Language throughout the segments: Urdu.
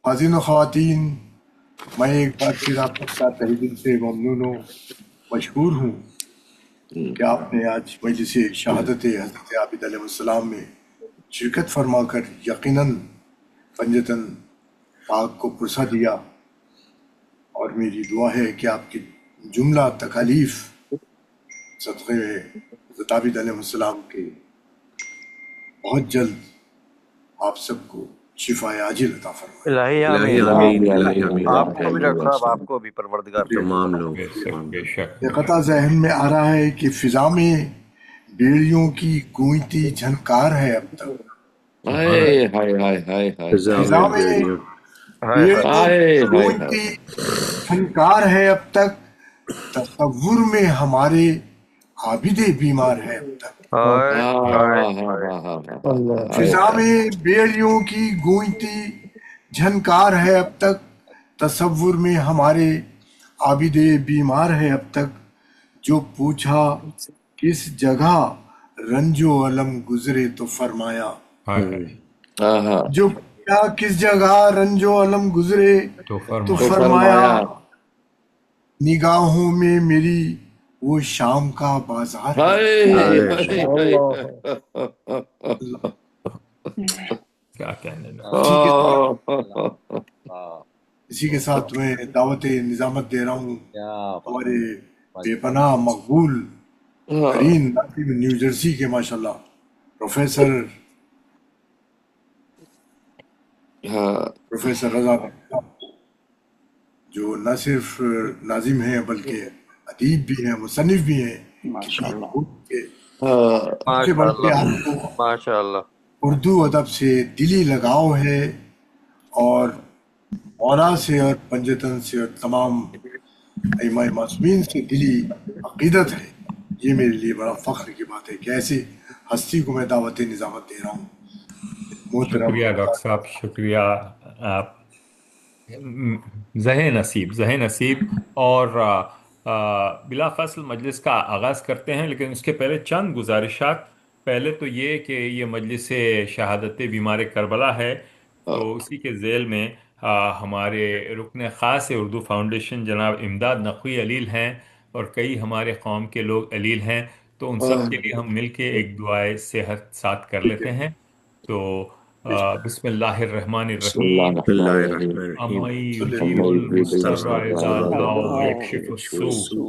حاضرین و خواتین، میں ایک بار پھر آپ سب کا تہہ دل سے ممنون و مشکور ہوں کہ آپ نے آج مجلس شہادت حضرت عابد علیہ السلام میں شرکت فرما کر یقیناً پنجتن پاک کو پرسا دیا، اور میری دعا ہے کہ آپ کی جملہ تکالیف صدقے حضرت عابد علیہ السلام کے بہت جلد آپ سب کو شفائے عاجل عطا فرمائے۔ الہی الہی آمین آمین، الہی آمین، آپ کو بھی الہی ڈاکٹر صاحب، آمین۔ آپ کو بھی پروردگار شکریہ۔ قبول تمام فرمائے۔ لوگ، بے شک تمام بے لوگ۔ شک یہ قطع ذہن میں آ رہا ہے کہ فضا میں بیڑیوں کی گونجتی جھنکار ہے اب تک، ہائے ہائے ہائے ہائے ہائے فضا ہائے میں بیڑیوں، ہائے ہائے بیڑیوں کی ہائے ہائے ہائے۔ گونجتی جھنکار ہے اب تک، تصور میں ہمارے عابد بیمار ہے اب تک۔ ہائے ہائے ہائے۔ فضا میں بیڑیوں کی گونجتی جھنکار ہے اب تک، تصور میں ہمارے عابد بیمار ہے اب تک۔ جو پوچھا کس جگہ رنج و علم گزرے تو فرمایا، جو پوچھا کس جگہ رنج و علم گزرے تو تو تو فرمایا، فرمایا نگاہوں میں میری وہ شام کا بازار ہے۔ ہائے ہائے ہائے۔ کیا کہنے نا۔ اسی کے ساتھ میں دعوت نظامت دے رہا ہوں ہمارے بے پناہ مقبول ترین ناظم نیو جرسی کے ماشاءاللہ پروفیسر رضا، جو نہ صرف ناظم ہیں بلکہ ادیب بھی ہیں، مصنف بھی ہیں، ان سے ماشاء بڑھ کے اللہ، آپ کو ماشاء اللہ۔ اردو ادب سے دلی لگاؤ ہے، اور مولا سے اور پنجتن سے اور تمام ائمہ معصومین سے دلی عقیدت ہے۔ یہ میرے لیے بڑا فخر کی بات ہے کہ ایسے ہستی کو میں دعوت نظامت دے رہا ہوں۔ محترم شکریہ ڈاکٹر صاحب، شکریہ۔ آپ زہ نصیب اور بلا فصل مجلس کا آغاز کرتے ہیں، لیکن اس کے پہلے چند گزارشات۔ پہلے تو یہ کہ یہ مجلس شہادت بیمار کربلا ہے، تو اسی کے ذیل میں ہمارے رکن خاص اردو فاؤنڈیشن جناب امداد نقوی علیل ہیں، اور کئی ہمارے قوم کے لوگ علیل ہیں، تو ان سب کے لیے ہم مل کے ایک دعائے صحت ساتھ کر لیتے ہیں۔ تو بسم اللہ الرحمن بسم اللہ الرحیم۔ الرحمن الرحیم۔ امن صلی یجیب المضطر اذا دعا ویکشف السوء،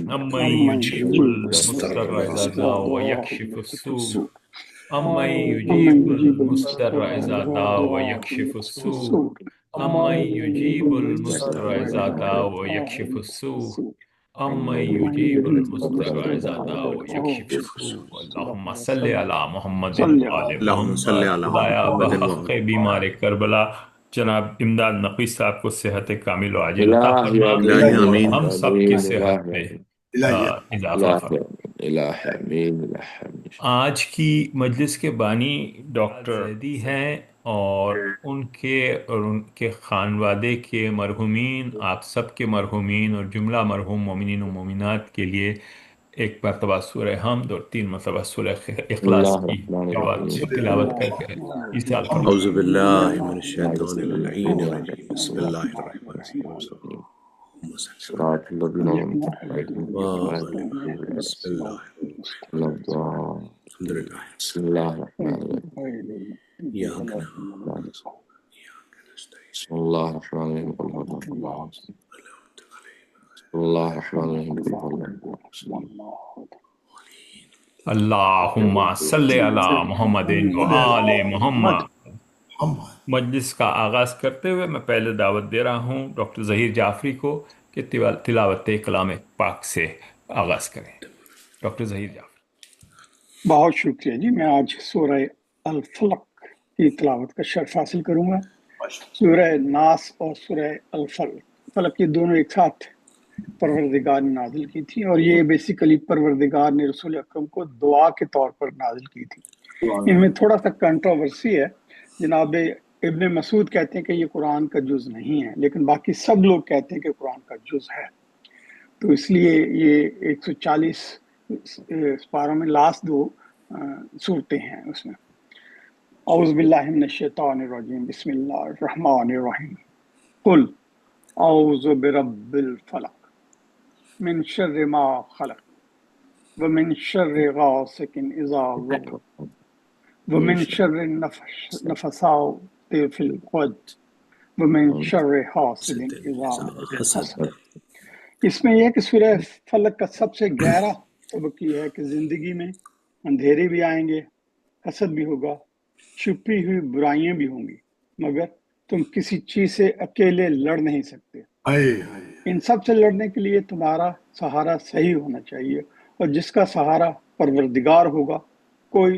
امن یجیب المضطر اذا دعا ویکشف السوء، امن یجیب المضطر اذا دعا ویکشف السوء، امن یجیب المضطر اذا دعا ویکشف السوء، امن یجیب المضطر اذا دعا ویکشف السوء۔ اللہم صلی علی محمد و آل اللہم صلی محمد۔ علی خدایا محمد بحق بیمار کربلا جناب امداد نقوی صاحب کو صحت کامل و عاجل عطا فرما، الہی اور آمین، ہم سب کی صحت میں الہی اضافہ فرما۔ الہی آمین، الہی آمین۔ آج کی مجلس کے بانی ڈاکٹر زیدی ہیں، اور ان کے خانوادے کے مرحومین، آپ سب کے مرحومین اور جملہ مرحوم مومنین و مومنات کے لیے ایک مرتبہ سورہ حمد اور 3 مرتبہ سورہ بسم اخلاص اللہ کی الرحمن الرحیم۔ تلاوت کر کے ایصال فرما۔ اعوذ باللہ من الشیطان اللعین الرجیم، بسم اللہ الرحمن الرحیم۔ صراط الذین انعمت علیہم بسم اللہ الحمد للہ، بسم اللہ الرحمن الرحیم ایاک نعبد و ایاک نستعین، بسم اللہ الرحمن الرحیم قل هو اللہ احد بسم اللہ الرحمن الرحیم قل هو اللہ احد اللہم صلی علی محمد و آل محمد۔ مجلس کا آغاز کرتے ہوئے میں پہلے دعوت دے رہا ہوں ڈاکٹر ظہیر جعفری کو کہ تلاوت کلام پاک سے آغاز کریں۔ ڈاکٹر ظہیر جعفری۔ بہت شکریہ جی۔ میں آج سورہ الفلق کی تلاوت کا شرف حاصل کروں گا۔ سورہ ناس اور سورہ الفلق یہ دونوں ایک ساتھ پروردگار نے نازل کی تھی، اور یہ بیسیکلی پروردگار نے رسول اکرم کو دعا کے طور پر نازل کی تھی۔ ان میں تھوڑا سا کنٹروورسی ہے۔ جناب ابن مسعود کہتے ہیں کہ یہ قرآن کا جز نہیں ہے، لیکن باقی سب لوگ کہتے ہیں کہ قرآن کا جز ہے۔ تو اس لیے یہ 140 پاروں میں لاسٹ 2 صورتیں ہیں اس میں۔ اعوذ باللہ من الشیطان الرجیم بسم اللہ الرحمن الرحیم قل اعوذ برب الفلق من شر ما خلق ومن شر غاسق اذا وقب ومن شر النفثات في العقد ومن شر حاسد اذا حسد. اس میں یہ کہ سورہ فلق کا سب سے گہرا سبق یہ ہے کہ زندگی میں اندھیرے بھی آئیں گے، حسد بھی ہوگا، چھپی ہوئی برائیاں بھی ہوں گی، مگر تم کسی چیز سے اکیلے لڑ نہیں سکتے. ان سب سے لڑنے کے لیے تمہارا سہارا صحیح ہونا چاہیے، اور جس کا سہارا پروردگار ہوگا کوئی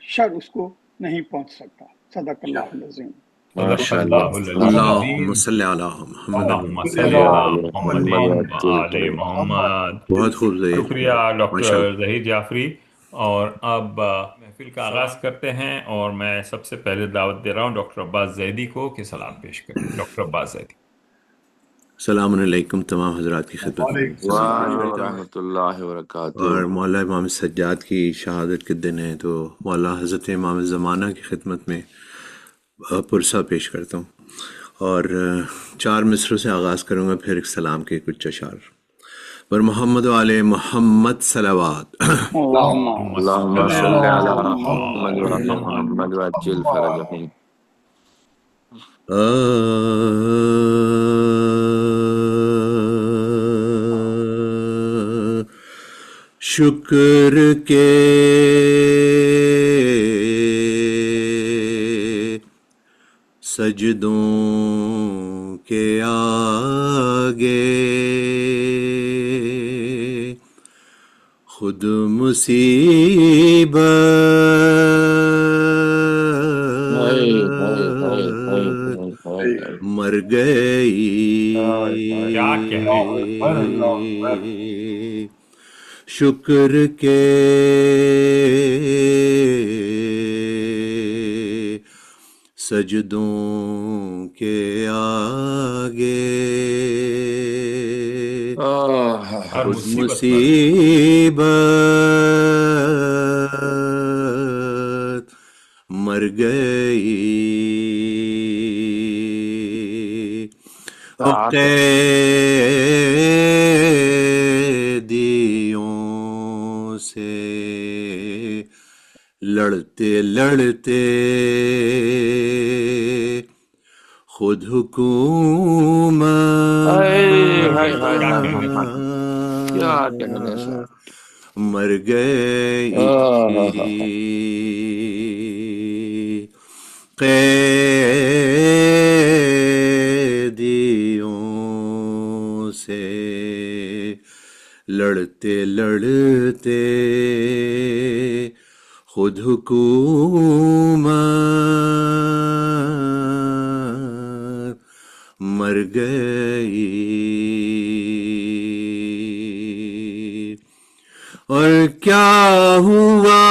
شر اس کو نہیں پہنچ سکتا. صدق اللہ العظیم. ماشاء اللہ. اللہم صلی علی محمد. اللہم صلی علی محمد وعلی محمد. بہت خوب ظہیر. شکریہ ڈاکٹر ظہیر جعفری. اور اب محفل کا آغاز کرتے ہیں، اور میں سب سے پہلے دعوت دے رہا ہوں ڈاکٹر عباس زیدی کو کہ سلام پیش کریں. ڈاکٹر عباس زیدی. السلام علیکم تمام حضرات کی خدمت میں، ورحمۃ اللہ وبرکاتہ. اور مولا امام سجاد کی شہادت کے دن ہے تو مولا حضرت امام زمانہ کی خدمت میں پرسہ پیش کرتا ہوں، اور 4 مصروں سے آغاز کروں گا، پھر ایک سلام کے کچھ اشعار. پر محمد و آل محمد صلوات. اللہم صلی علی محمد وعلی محمد وعجل فرجہم. شکر کے سجدوں کے آگے خود مصیبت مر گئی. شکر کے سجدوں کے آگے خود مصیبت مر گئی. قیدیوں سے لڑتے لڑتے خود حکومت مر گئی. قیدیوں سے لڑتے لڑتے خود حکومت مر گئی. اور کیا ہوا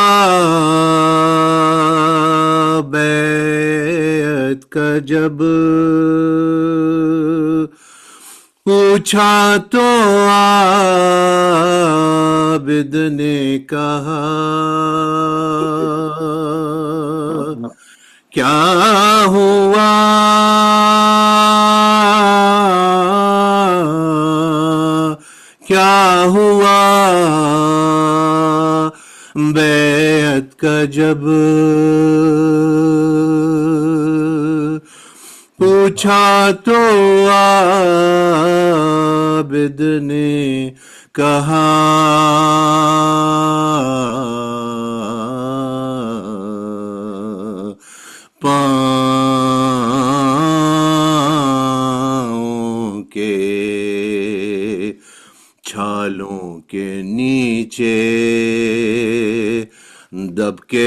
بیعت کا جب پوچھا تو عابد نے کہا کیا ہوا کیا ہوا بیعت کا جب پوچھا تو عابد نے کہا پاؤں کے چھالوں کے نیچے دب کے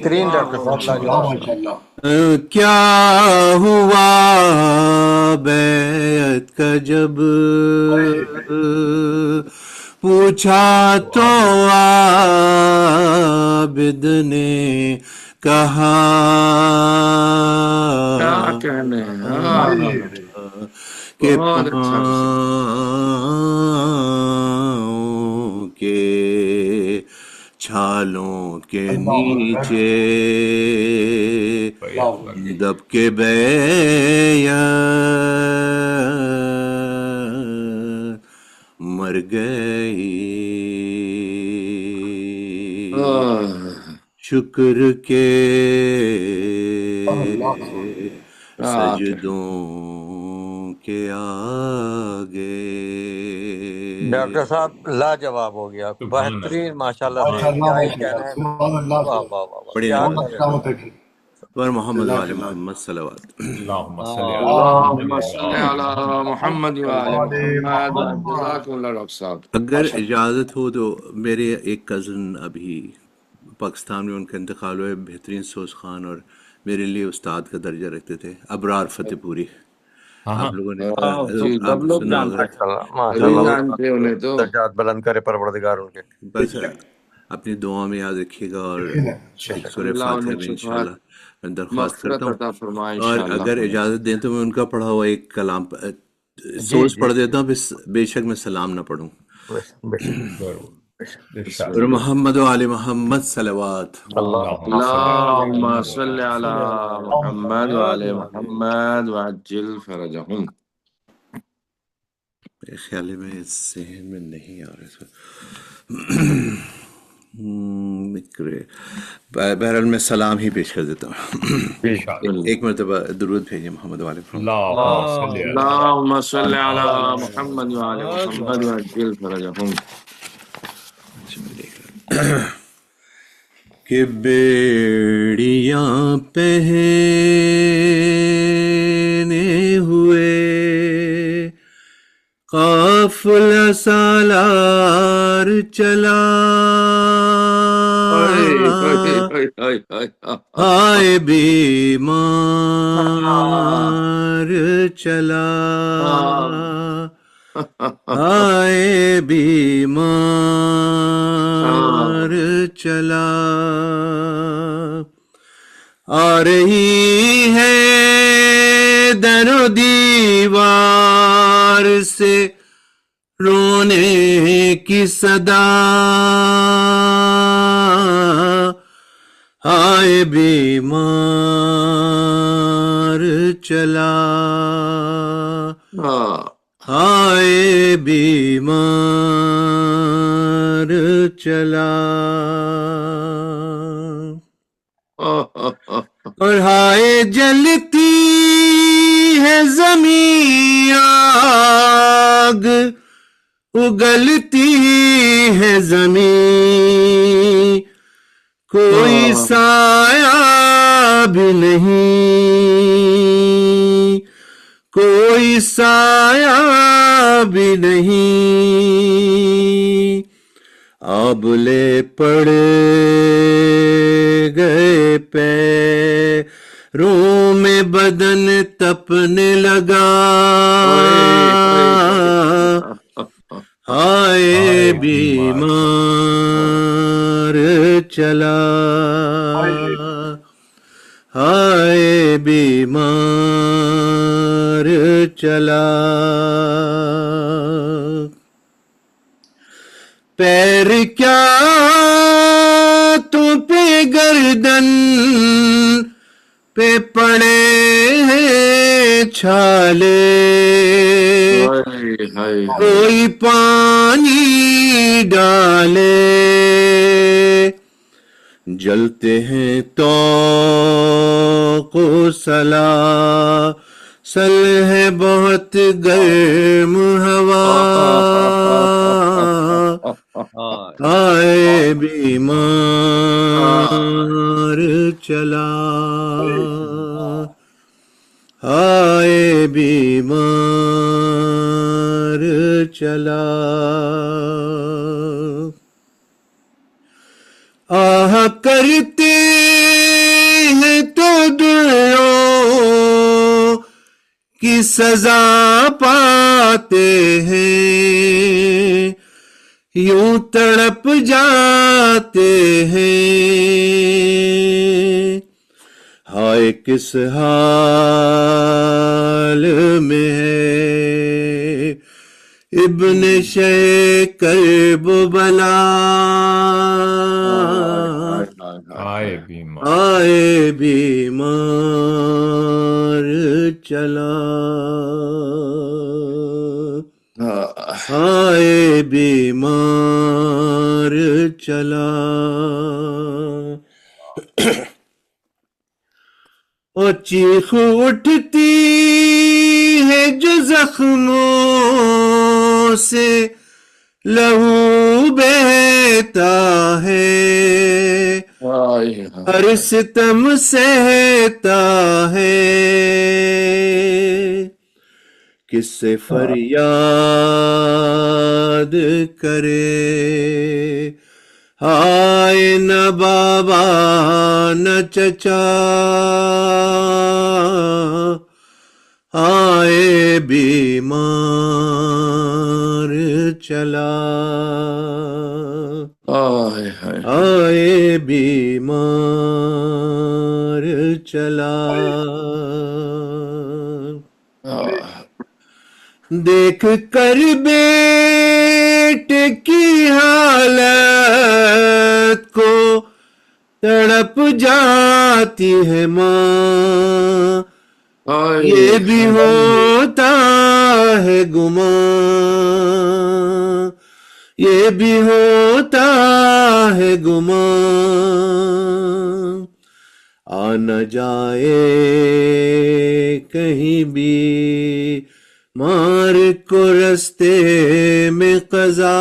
بہترین ڈاکٹر صاحب. کیا ہوا بیعت کا جب پوچھا تو عابد نے کہا کہنے ہیں. ہاں کہ بہت اچھا کسی پاؤں کے چھالوں کے نیچے دب کے بیعت مر گئی. شکر کے سجدوں کے آگے. ڈاکٹر صاحب لاجواب ہو گیا, بہترین ماشاءاللہ سے. کیا ہی کہنا ہے. واہ واہ واہ واہ, بڑی کیا نعمت کہنا ہے. پر محمد وعلی محمد صلوات. اللهم صل اللهم صل على محمد وعلى محمد. جزاكم الله ڈاکٹر صاحب. اگر اجازت ہو تو میرے ایک کزن ابھی پاکستان میں ان کا انتقال ہوا ہے, بہترین سوز خان, اور میرے لیے استاد کا درجہ رکھتے تھے, ابرار فتح پوری. آپ لوگوں نے جی آپ سب لوگ سنا ہوگا. جانتے ماشاءاللہ ہیں, ماشاءاللہ, جانتے انہیں تو. درجات بلند کرے پروردگار ان کے. بس اپنی دعا میں یاد رکھیے گا, اور سورہ اللہ فاتحہ انہیں میں شفاعت انشاءاللہ میں درخواست مغفرت کرتا ہوں. عطا فرمائے اور انشاءاللہ. اگر اجازت دیں تو میں ان کا پڑھا ہوا ایک کلام جی سوز جی پڑھ دیتا ہوں, پھر بے شک میں سلام نہ پڑھوں. بے شک. اور محمد و آل محمد صلوات. اللهم صل على محمد وعلى محمد وعجل فرجهم. میرے خیال میں ذہن میں نہیں آ رہا تھا. بہرحال میں سلام ہی پیش کر دیتا ہوں. ایک مرتبہ درود بھیجیے محمد والے. اللهم صل على محمد وعلى محمد وعجل فرجهم. کہ بیڑیاں پہنے ہوئے قافلہ سالار چلا, آئے بیمار چلا, آئے بیمار چلا. آ رہی ہے در و دیوار سے رونے کی صدا, آئے بیمار چلا, آئے بیمار چلا. اور ہائے جلتی ہے زمین آگ, اگلتی ہے زمین, کوئی سایہ بھی نہیں, کوئی سایہ بھی نہیں. آبلے پڑ گئے پیروں میں بدن تپنے لگا, آئے بیمار چلا, آئے بیمار چلا. پیر کیا تو پہ گردن پہ پڑے ہیں چھالے, کوئی پانی ڈالے, جلتے ہیں توق و سلاسل ہے بہت گرم ہوا, آئے بیمار چلا, آئے بیمار چلا. آہ کرتے ہیں تو دلوں کی سزا پاتے ہیں, یوں تڑپ جاتے ہیں. ہائے ہائے کس حال میں ہے ابن شیخ کرب بلا آئے بیمار آئے بیمار چلا آئے بیمار چلا اور چیخ اٹھتی ہے جو زخموں سے لہو بہتا ہے ہر ستم سہتا ہے کس سے فریاد کرے ہائے نہ بابا نہ چچا آئے بیمار چلا آئے بیمار چلا دیکھ کر بیٹے کی حالت کو تڑپ جاتی ہے ماں یہ بھی ہوتا ہے گمان یہ بھی ہوتا ہے گمان آ نہ جائے کہیں بھی مار کو رستے میں قضا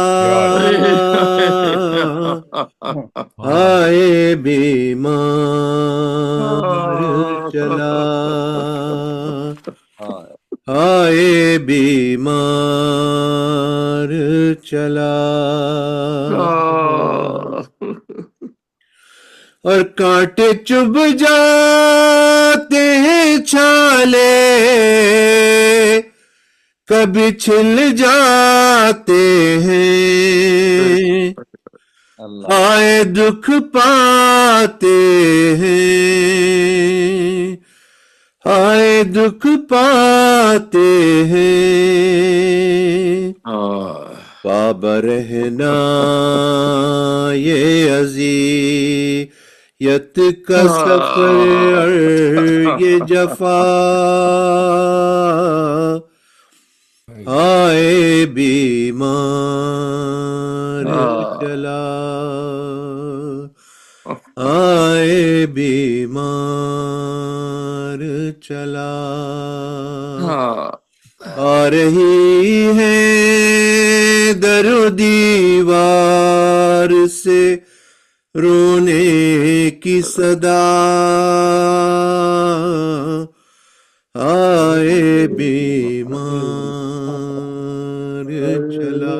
آئے بیمار چلا آئے بیمار چلا اور کانٹے چبھ جاتے ہیں چھالے کبھی چھل جاتے ہیں آئے دکھ پاتے ہیں آئے دکھ پاتے ہیں باب رہنا یہ اذیت کا سفر یہ جفا آئے بیمار چلا آئے بیمار چلا آ رہی ہے در و دیوار سے رونے کی صدا آئے بیمار چلا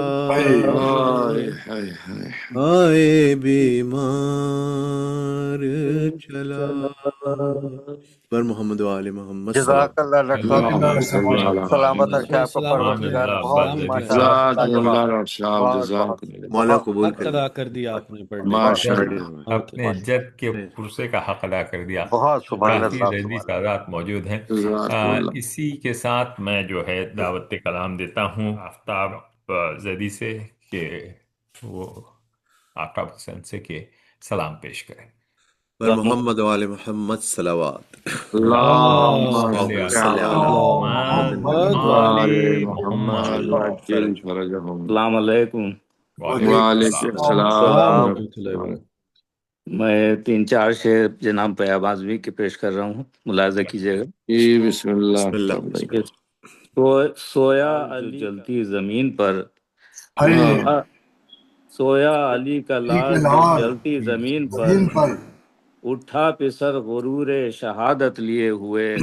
آئے بیمار چلا پر محمد و آل محمد جزاک اللہ ڈاکٹر صاحب سلامت رکھے آپ کو پروردگار بہت مولا قبول حق ادا کر دیا آپ نے پڑھنے اپنے جد کے پرسے کا حق ادا کر دیا بہت سبحان کافی اللہ ذہنی سادات موجود ہیں اسی کے ساتھ میں جو ہے دعوت کلام دیتا ہوں آفتاب زیدی سے کہ وہ آقا حسین سے کہ سلام پیش کریں پر محمد و آل محمد صلوات اللہم صلی علی محمد السلام علیکم وعلیکم السلام۔ میں 3-4 شعر جناب پیاب اعظمی کے پیش کر رہا ہوں، ملاحظہ کیجیے گا۔ بسم اللہ سویا علی جلتی زمین پر سویا علی کا لاش جلتی زمین پر اٹھا پسر غرور شہادت لیے ہوئے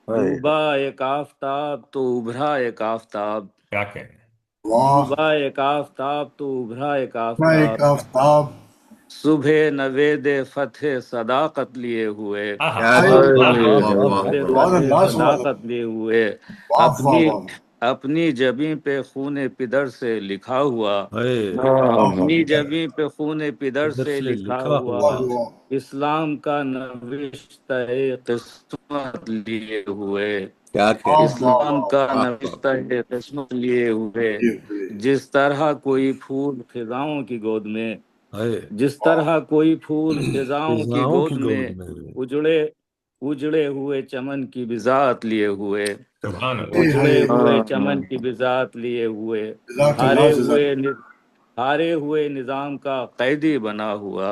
ڈوبا ایک آفتاب تو ابھرا ایک آفتاب کیا کہنے ڈوبا ایک آفتاب تو ابھرا ایک آفتاب صبح نوید فتح صداقت لیے ہوئے صداقت لیے ہوئے اپنی جبیں پہ خون پدر سے لکھا ہوا، ہاں اپنی جبیں پہ خون پدر ادھر سے سے لکھا لکھا ہوا، ہوا اسلام کا نوشتہ قسمت لیے ہوئے، کیا کہہ رہے ہیں؟ اسلام کا واہ واہ نوشتہ قسمت لیے ہوئے، جس طرح کوئی پھول خزاؤں کی گود میں، ہے جس طرح کوئی پھول خزاؤں کی فضاؤں گود کی میں گود میں اجڑے ہوئے چمن کی بذات لیے ہوئے، سبحان اللہ۔ اجڑے ہوئے ہاں چمن کی بذات لیے ہوئے، جزاک ہارے اللہ ہوئے جزاک ہارے ہوئے نظام کا قیدی بنا ہوا،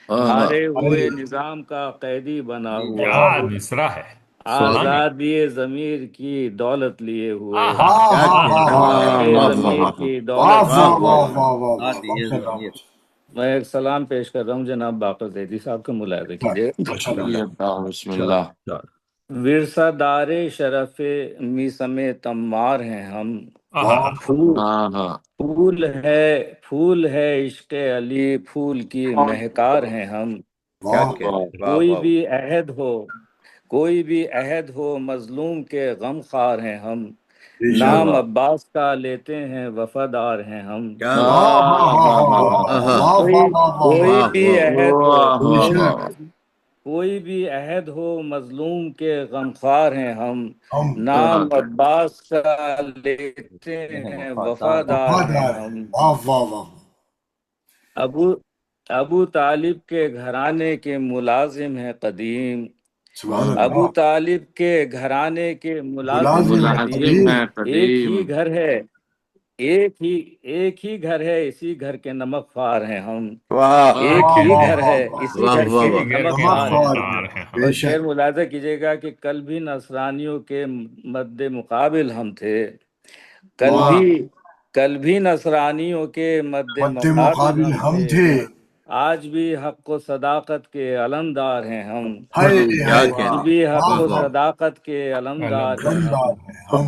ہاں ہارے ہوئے اللہ نظام کا قیدی بنا ہوا، کیا مصرع ہے، سبحان اللہ۔ آزادی ضمیر کی دولت لیے ہوئے، آہا واہ کیا واہ کہہ واہ رہے ہیں؟ واہ آزادی ہاں ضمیر ہاں کی واہ دولت واہ لیے واہ واہ ہوئے۔ واہ واہ واہ واہ ہاں واہ دیے ضمیر۔ میں ایک سلام پیش کر رہا ہوں جناب باقر زیدی صاحب کا، ملاحظہ کیجیے۔ ماشاء جی اللہ اللہ بسم چل اللہ۔ چل ورثہ دار شرف میسم تمار ہیں ہم، آہا واہ پھول ہاں ہاں پھول ہے عشق علی، پھول کی مہکار ہیں ہم، کیا واہ کہہ رہے ہیں؟ واہ کوئی واہ بھی عہد ہو کوئی بھی عہد ہو مظلوم کے غم خوار ہیں ہم، بے شک نام عباس کا لیتے ہیں وفادار ہیں ہم، کیا بات واہ واہ ہاں واہ ہاں واہ ہاں واہ ہاں آہا واہ کوئی واہ واہ واہ کوئی واہ واہ بھی واہ عہد ہو واہ بے واہ شک واہ کوئی بھی عہد ہو مظلوم کے غمخوار ہیں ہم، ہم نام عباس کا لیتے ہیں وفادار ہیں وفادار ہیں، ہم، واہ واہ واہ ابو ابو طالب کے گھرانے کے ملازم ہیں قدیم، سبحان ابو اللہ طالب کے گھرانے کے ملازم ہیں ملازم ہے قدیم، ملازم قدیم ہے ایک قدیم۔ ہی گھر ہے ایک ہی گھر ہے اسی گھر کے نمک خوار ہیں ہم، واہ ایک واہ ہی واہ گھر واہ ہے واہ اسی واہ گھر واہ کے واہ اسی گھر نمک کے نمک خوار ہیں خوار ہم۔ ہیں نمکدار ہیں ہم۔ بے اور شک شعر ملاحظہ کیجیے گا کہ کل بھی نصرانیوں کے مد مقابل ہم تھے، کل واہ بھی کل بھی نصرانیوں کے مد مد مقابل مقابل ہم ہم تھے، تھے آج بھی حق و صداقت کے علمدار ہیں ہم، ہائے کیا ہائے کہہ آج رہے ہیں؟ بھی حق واہ واہ و واہ صداقت کے علمدار ہیں ہم، علمدار ہیں ہم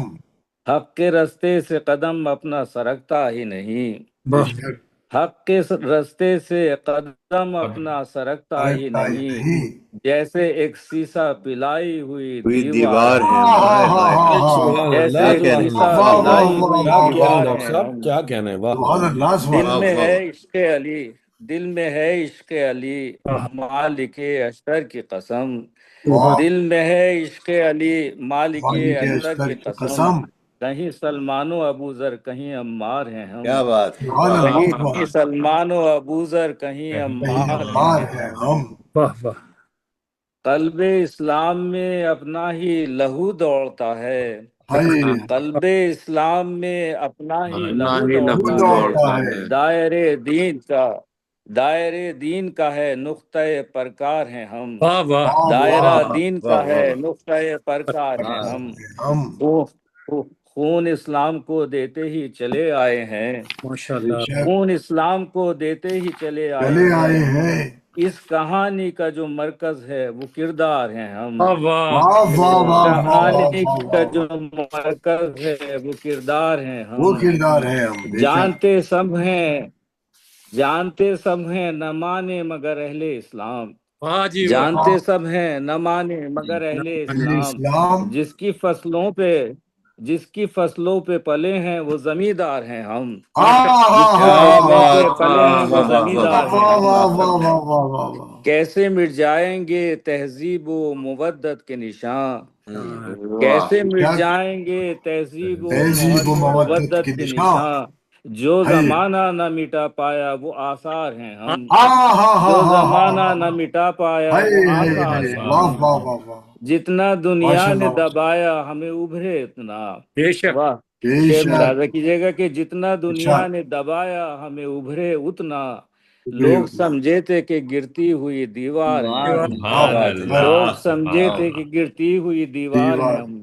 حق کے رستے سے قدم اپنا سرکتا ہی نہیں، بے شک حق کے رستے سے قدم اپنا سرکتا ہی ارکتا ہی نہیں، نہیں جیسے ایک سیسا پلائی ہوئی کوئی دیوار دیوار ہیں ہے ہم، ہم، ہاں ہائے ہاں ہائے ہاں ہائے، ہاں سبحان جیسے اللہ کیا ایک کہہ رہے سبحان ہیں؟ سیسا اللہ واہ واہ واہ پلائی واہ ہوئی کیا واہ کہہ رہے ہیں دیوار واہ ڈاکٹر ہیں صاحب، ہم، کیا کہنا ہے؟ واہ سبحان واہ اللہ سبحان دل واہ میں واہ ہے واہ عشق علی دل میں ہے عشق علی، مالک اشتر کی قسم، واہ دل میں ہے عشق علی مالک مالک اشتر اشتر کی کی قسم، قسم کہیں سلمان و ابو ذر کہیں عمار ہیں ہم، کیا بات ہے؟ سبحان واہ اللہ واہ کہیں سبحان سلمان و ابو ذر کہیں کہیں کہیں عمار ہمارے عمار ہیں ہیں ہم، ہم واہ واہ قلب اسلام میں اپنا ہی لہو دوڑتا ہے، ہائے قلب اسلام میں اپنا ہی نہ لہو ہی لہو دوڑتا ہے، دوڑتا دوڑتا ہے ہے۔ دائرے دین کا ہے نقطۂ پرکار ہیں ہم، واہ واہ واہ دائرہ واہ دین واہ کا واہ ہے واہ، نقطۂ پرکار ہیں ہاں ہم، ہم خون اسلام کو دیتے ہی چلے آئے ہیں، ماشاء بے اللہ شک خون اسلام کو دیتے ہی چلے آئے چلے ہیں، آئے ہیں اس کہانی کا جو مرکز ہے وہ کردار ہیں ہم، واہ واہ واہ اس واہ واہ واہ واہ کہانی واہ کا واہ جو واہ مرکز ہے وہ کردار ہیں وہ ہم، کردار ہے ہم بے شک جانتے سب ہیں نہ مانے مگر اہل اسلام، واہ جی واہ جانتے سب ہیں نہ مانے مگر اہل اہل اسلام، اسلام جس کی فصلوں پہ پلے ہیں وہ زمیندار ہیں ہم، ہاں ماشاء ہاں جس کی ہاں کیا ہاں فصلوں ہاں پہ بات، پلے ہیں واہ وہ واہ واہ واہ زمیندار واہ، ہیں واہ ہم، واہ واہ واہ واہ واہ واہ کیسے مٹ جائیں گے تہذیب و مودت کے نشان، اللہ واہ کیسے مٹ شک جائیں گے تہذیب و تہذیب و مودت کے مودت کے نشاں نشان، جو ہے زمانہ نہ مٹا پایا وہ آثار ہیں ہم، ہاں ہاں ہاں جو ہاں ہاں زمانہ ہاں نہ مٹا پایا ہائے وہ ہائے آثار ہائے ہیں واہ ہم، واہ واہ واہ جتنا دنیا ماشاء نے اللہ ماشاء دبایا ہمیں ابھرے اتنا، بے شک واہ، اللہ بے شعر شک ملاحظہ کیجیے گا کہ جتنا دنیا ارشاد نے دبایا ہمیں ابھرے اتنا، ابھرے لوگ اتنا سمجھے تھے کہ گرتی ہوئی دیوار ہیں واہ ہم، جی کیا سبحان بات ہے لوگ اللہ سمجھے سبحان تھے اللہ۔ کہ گرتی ہوئی دیوار ہیں دیوار ہم،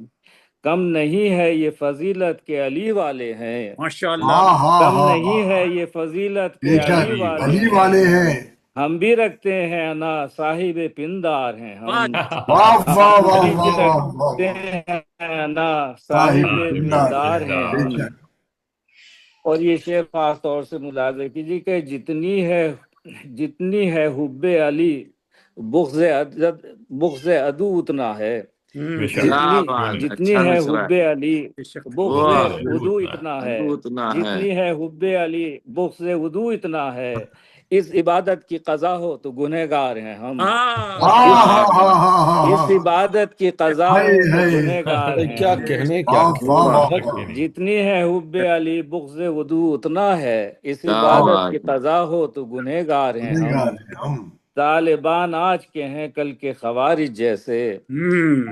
کم نہیں ہے یہ فضیلت کے علی والے ہیں، ماشاء اللہ ہاں ہاں کم ہاں ہاں نہیں ہے یہ فضیلت بے کے شک علی والے علی ہیں، والے ہیں ہم بھی رکھتے ہیں نا صاحب پندار ہیں واہ ہم، واہ واہ ہم واہ بھی واہ واہ واہ رکھتے واہ ہیں نا صاحب صاحب پندار پندار ہیں ہیں بے ہم، شک اور یہ شعر خاص طور سے ملاحظہ کیجیے کہ جتنی ہے حب علی بغض عدو اتنا ہے، بے شک جتنی بات جتنی اچھا ہے مصرع حب علی بغض واہ وضو اتنا ہے، وہ اتنا ہے جتنی ہے حب علی بغض وضو اتنا ہے، اس عبادت کی قضا ہو تو گنہگار ہیں ہم، اس عبادت کی قضا ہو تو گنہگار ہیں کیا ہم، کہنے کیا جتنی ہے حب علی بغض وضو اتنا ہے، اس کیا عبادت کی بات ہے قضا ہو تو گنہگار ہیں ہم، طالبان آج کے ہیں کل کے خوارج جیسے،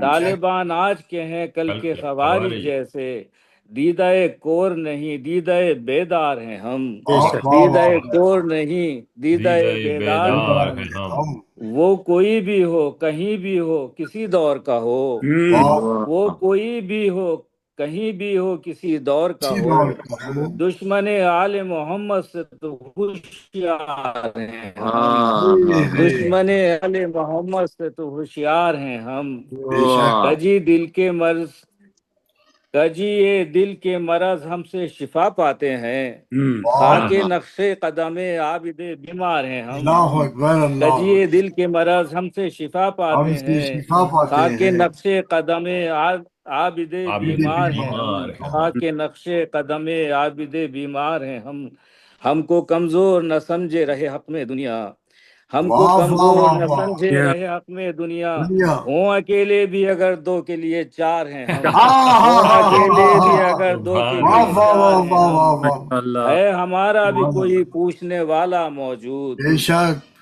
طالبان آج کے ہیں کل کل کے کے خوارج خوارج جیسے، دیدہ کور نہیں دیدہ بیدار ہیں ہم، بے دیدہ کور نہیں دیدہ دیدہ بیدار ہیں بیدار ہم، ہیں ہم، وہ کوئی بھی ہو کہیں بھی ہو کسی دور کا ہو، وہ واہ کوئی بھی ہو کہیں بھی ہو کسی دور کا ہو، دشمن آل محمد سے تو ہوشیار ہیں ہم، واہ دشمن آل محمد سے تو ہوشیار ہیں ہم، واہ کجی دل کے مرض کجی یہ دل کے مرض ہم سے شفا پاتے ہیں، خاک نقش قدم عابد بیمار ہیں ہم، کجی دل کے مرض ہم سے شفا پاتے ہیں، خاک نقش قدم عابد عابد بیمار ہیں ہم، بیمار ہیں ہم، خاک نقش قدم عابد بیمار ہیں ہم کو کمزور نہ سمجھے رہے حق میں دنیا، ہم کو کمزور نہ سمجھے رہے حق میں دنیا، ہوں اکیلے بھی اگر دو کے لیے چار ہیں ہم، ہوں اکیلے بھی اگر دو کے سبحان لیے اللہ، چار ہیں ہم، اللہ ہے ہمارا بھی کوئی پوچھنے والا موجود،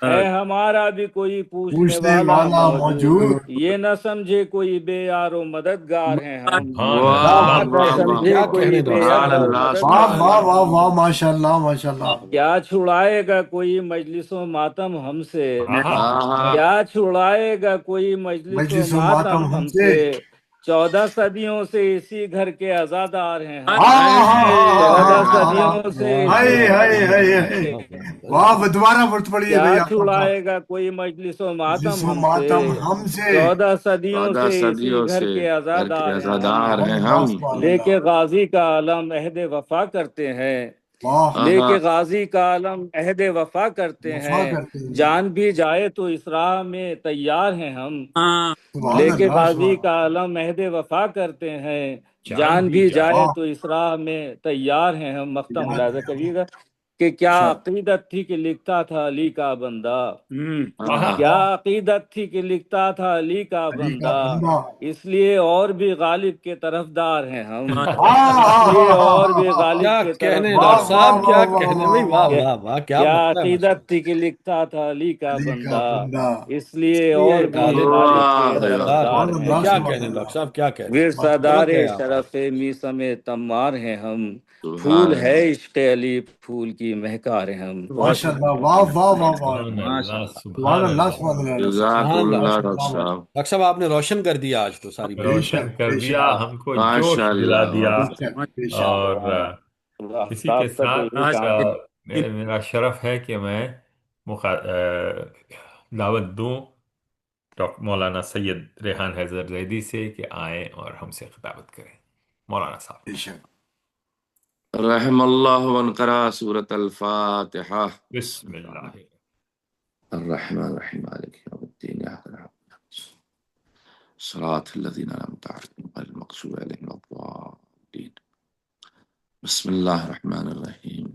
ہے ہمارا بھی کوئی پوچھنے والا موجود، یہ نہ سمجھے کوئی بے یار و مددگار ہیں ہم، سبحان واہ اللہ، یہ نہ واہ واہ سمجھے کیا کوئی کہنے بے ڈاکٹر سبحان یار و صاحب، اللہ مددگار سبحان ہیں اللہ ہم، ماشاء اللہ ماشاء اللہ کیا چھڑائے گا کوئی مجلس و ماتم ہم سے، ہاں کیا چھڑائے گا کوئی مجلس و مجلس و ماتم ماتم ہم ہم سے سے، 14 صدیوں سے اسی گھر کے عزادار ہیں ہم، واہ 14 واہ صدیوں سے اسی ہائے گھر ہائے کے ہائے ہائے واہ دوبارہ ورد پڑیے کیا بھائی آپ کا چھڑائے گا کوئی مجلس و مجلس ماتم و ہم سے، ماتم ہم سے 14 صدیوں 14 سے اسی صدیوں گھر سے کے گھر کے عزادار ہیں ہم، عزادار ہیں اللہ ہم سبحان لے اللہ کے غازی کا علم عہد وفا کرتے ہیں، واہ لے آہا کے غازی کا علم عہد وفا کرتے وفا ہیں، کرتے ہیں جان بھی جائے تو اس راہ میں تیار ہیں ہم، سبحان لے کے اللہ غازی سبحان کا علم عہد وفا کرتے ہیں، جان جان بھی بھی جائے، جائے اللہ تو اس راہ میں تیار ہیں ہم، مقطع یاد ملاحظہ ہے کریے گا کہ کیا اچھا عقیدت تھی کہ لکھتا تھا علی کا بندہ، آہا کیا عقیدت تھی کہ لکھتا تھا علی کا علی کا بندہ، بندہ اس لیے اور بھی غالب کے طرفدار ہیں ہم، اس لیے اور بھی کیا غالب کے کہنے واہ ڈاکٹر طرفدار واہ صاحب، ہیں کیا واہ ہم، واہ کہنے واہ بھائی، واہ واہ واہ واہ، کیا کیا بتایا عقیدت ماشاء تھی کہ لکھتا تھا علی کا علی کا بندہ، بندہ اس لیے اللہ، اور یہ بھی غالب کے غالب کے واہ طرفدار واہ طرفدار سبحان ہیں، ہیں اللہ کیا ہم، سبحان کہنے ڈاکٹر اللہ صاحب، کیا کہنے، ورثہ سبق ہے آپ کا۔ شرف میسم تمار ہیں ہم، سبحان پھول ہے اللہ عشق علی پھول کی مہکار ہیں ہم، ماشاء اللہ واہ واہ واہ واہ سبحان اللہ، سبحان سبحان اللہ اللہ، سبحان اللہ جزاک سبحان اللہ، اللہ ماشاء ڈاکٹر اللہ سبحان اللہ، صاحب ڈاکٹر صاحب آپ نے روشن کر دیا آج تو ساری بے بات۔ روشن شک کر بے دیا، شک ہم کو جوش ماشاء دلا اللہ دیا، بے ماشاء شک بے شک اور اسی کے آفتاب کا تو ساتھ یہی کام ہے۔ میرا شرف ہے کہ میں دعوت دوں ڈاکٹر مولانا سید ریحان حیدر زیدی سے کہ آئیں اور ہم سے خطابت کریں، مولانا صاحب۔ بے شک رحم اللہ من قرأ سورة الفاتحة بسم اللہ۔ الرحمن الرحیم مالک یوم الدین ایاک نعبد صراط الذین انعمت علیہم غیر المغضوب علیہم ولا الضالین بسم اللہ الرحمن الرحیم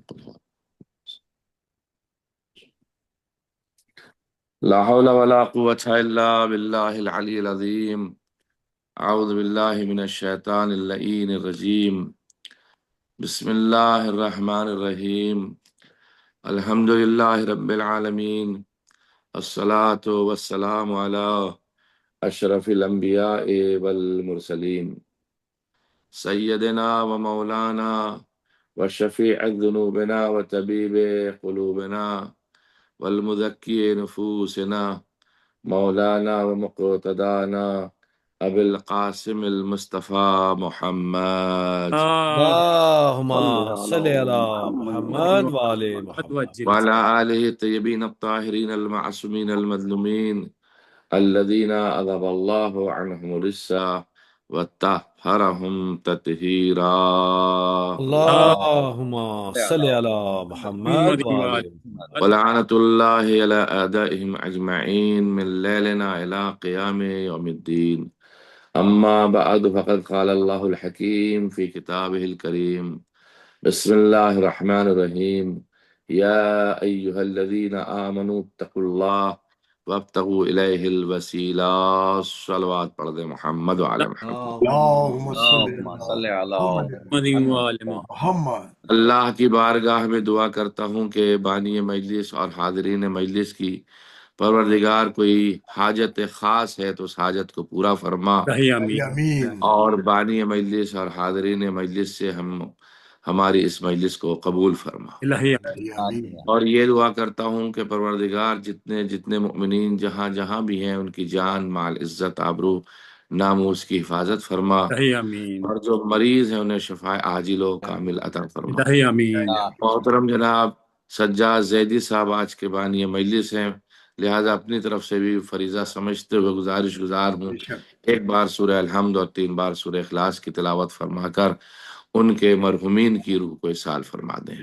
لا حول ولا قوة الا باللہ العلی العظیم اعوذ باللہ من الشیطان اللعین الرجیم بسم اللہ الرحمن الرحیم الحمد للہ رب العالمین الصلاة والسلام علی اشرف الانبیاء والمرسلین سیدنا و مولانا و شفیع ذنوبنا و طبیب قلوبنا والمزکی نفوسنا مولانا و مقتدانا ابی القاسم المصطفى محمد اللہم صلی علی محمد محمد وآل محمد۔ وعلى آله الطيبين الطاهرين المعصومين المظلومين الذين أذهب الله عنهم الرجس وطهرهم تطهيرا اللہم صلی علی محمد وآل محمد۔ ولعنة الله على أعدائهم أجمعين من ليلنا إلى قيام يوم الدين أما بعد فقد قال الله الحكيم في كتابه الكريم بسم الله الرحمن الرحيم يا أيها الذين آمنوا اتقوا الله وابتغوا إليه الوسيلة صلوات پڑھ دیں محمد وعلى محمد اللهم صل اللهم صل على على محمد محمد محمد اللہ کی بارگاہ میں دعا کرتا ہوں کہ بانی مجلس اور حاضرین مجلس کی پروردگار کوئی حاجت خاص ہے تو اس حاجت کو پورا فرما، امین اور بانی مجلس اور حاضرین مجلس سے ہماری اس مجلس کو قبول فرما۔ امین اور یہ دعا کرتا ہوں کہ پروردگار جتنے مؤمنین جہاں جہاں بھی ہیں ان کی جان مال عزت آبرو ناموس کی حفاظت فرما، اور جو مریض ہیں انہیں شفاء عاجل و کامل عطا فرما۔ محترم جناب سجاد زیدی صاحب آج کے بانی مجلس ہیں، لہذا اپنی طرف سے بھی فریضہ سمجھتے ہوئے گزارش گزار ہوں ایک بار سورہ الحمد اور 3 بار سورہ اخلاص کی تلاوت فرما کر ان کے مرحومین کی روح کو اصال فرما دیں۔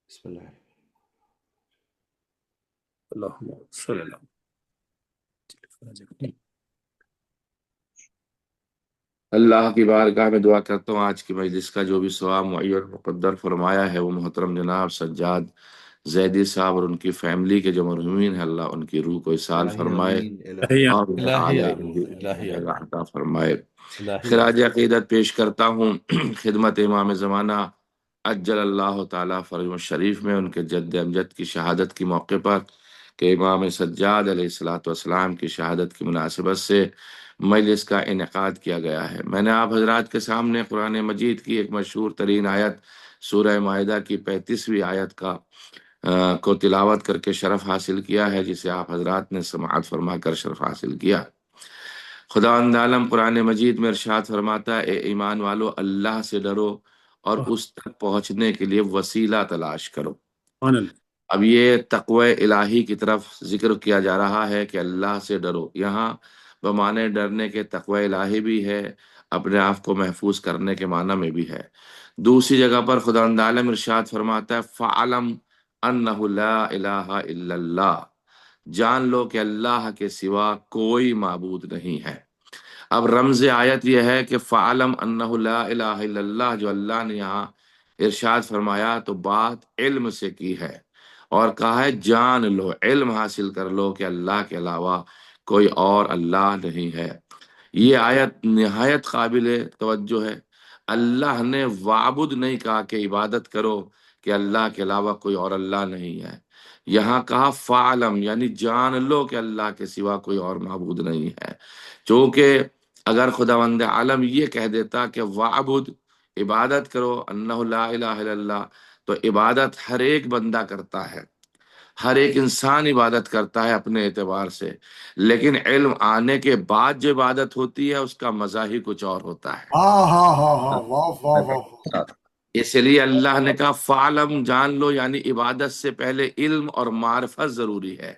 بسم اللہ اللهم صل على اللہ کی بارگاہ میں دعا کرتا ہوں آج کی مجلس کا جو بھی ثواب معین مقدر فرمایا ہے وہ محترم جناب سجاد زیدی صاحب اور ان کی فیملی کے جو مرحومین ہیں اللہ ان کی روح کو اصال فرمائے اور انہیں اعلیٰ عطا فرمائے۔ خراج عقیدت پیش کرتا ہوں خدمت امام زمانہ عجل اللہ تعالیٰ فرجہ شریف میں ان کے جد امجد کی شہادت کے موقع پر کہ امام سجاد علیہ السلام کی شہادت کی مناسبت سے مجلس کا انعقاد کیا گیا ہے۔ میں نے آپ حضرات کے سامنے قرآن مجید کی ایک مشہور ترین آیت سورہ مائدہ کی 35ویں آیت کو تلاوت کر کے شرف حاصل کیا ہے، جسے آپ حضرات نے سماعت فرما کر شرف حاصل کیا۔ خداوند عالم قرآن مجید میں ارشاد فرماتا ہے اے ایمان والو اللہ سے ڈرو اور اس تک پہنچنے کے لیے وسیلہ تلاش کرو۔ اب یہ تقوی الہی کی طرف ذکر کیا جا رہا ہے کہ اللہ سے ڈرو، یہاں بمعنی ڈرنے کے تقوی الہی بھی ہے، اپنے آپ کو محفوظ کرنے کے معنی میں بھی ہے۔ دوسری جگہ پر خداوند عالم ارشاد فرماتا ہے فَعَلَمْ أَنَّهُ لَا إِلَٰهَ إِلَّا اللَّهُ، جان لو کہ اللہ کے سوا کوئی معبود نہیں ہے۔ اب رمز آیت یہ ہے کہ فَعَلَمْ أَنَّهُ لَا إِلَٰهَ إِلَّا اللَّهُ، جو اللہ نے یہاں ارشاد فرمایا تو بات علم سے کی ہے اور کہا ہے جان لو، علم حاصل کر لو کہ اللہ کے علاوہ کوئی اور اللہ نہیں ہے۔ یہ آیت نہایت قابل توجہ ہے۔ اللہ نے وعبد نہیں کہا کہ عبادت کرو کہ اللہ کے علاوہ کوئی اور اللہ نہیں ہے، یہاں کہا فعلم یعنی جان لو کہ اللہ کے سوا کوئی اور معبود نہیں ہے۔ چونکہ اگر خداوند عالم یہ کہہ دیتا کہ وعبد عبادت کرو انہ لا الہ الا اللہ، تو عبادت ہر ایک بندہ کرتا ہے، ہر ایک انسان عبادت کرتا ہے اپنے اعتبار سے، لیکن علم آنے کے بعد جو عبادت ہوتی ہے اس کا مزہ ہی کچھ اور ہوتا ہے۔ ہاں ہاں ہاں ہاں واہ واہ واہ اس لیے اللہ نے کہا فعلم جان لو، یعنی عبادت سے پہلے علم اور معرفت ضروری ہے۔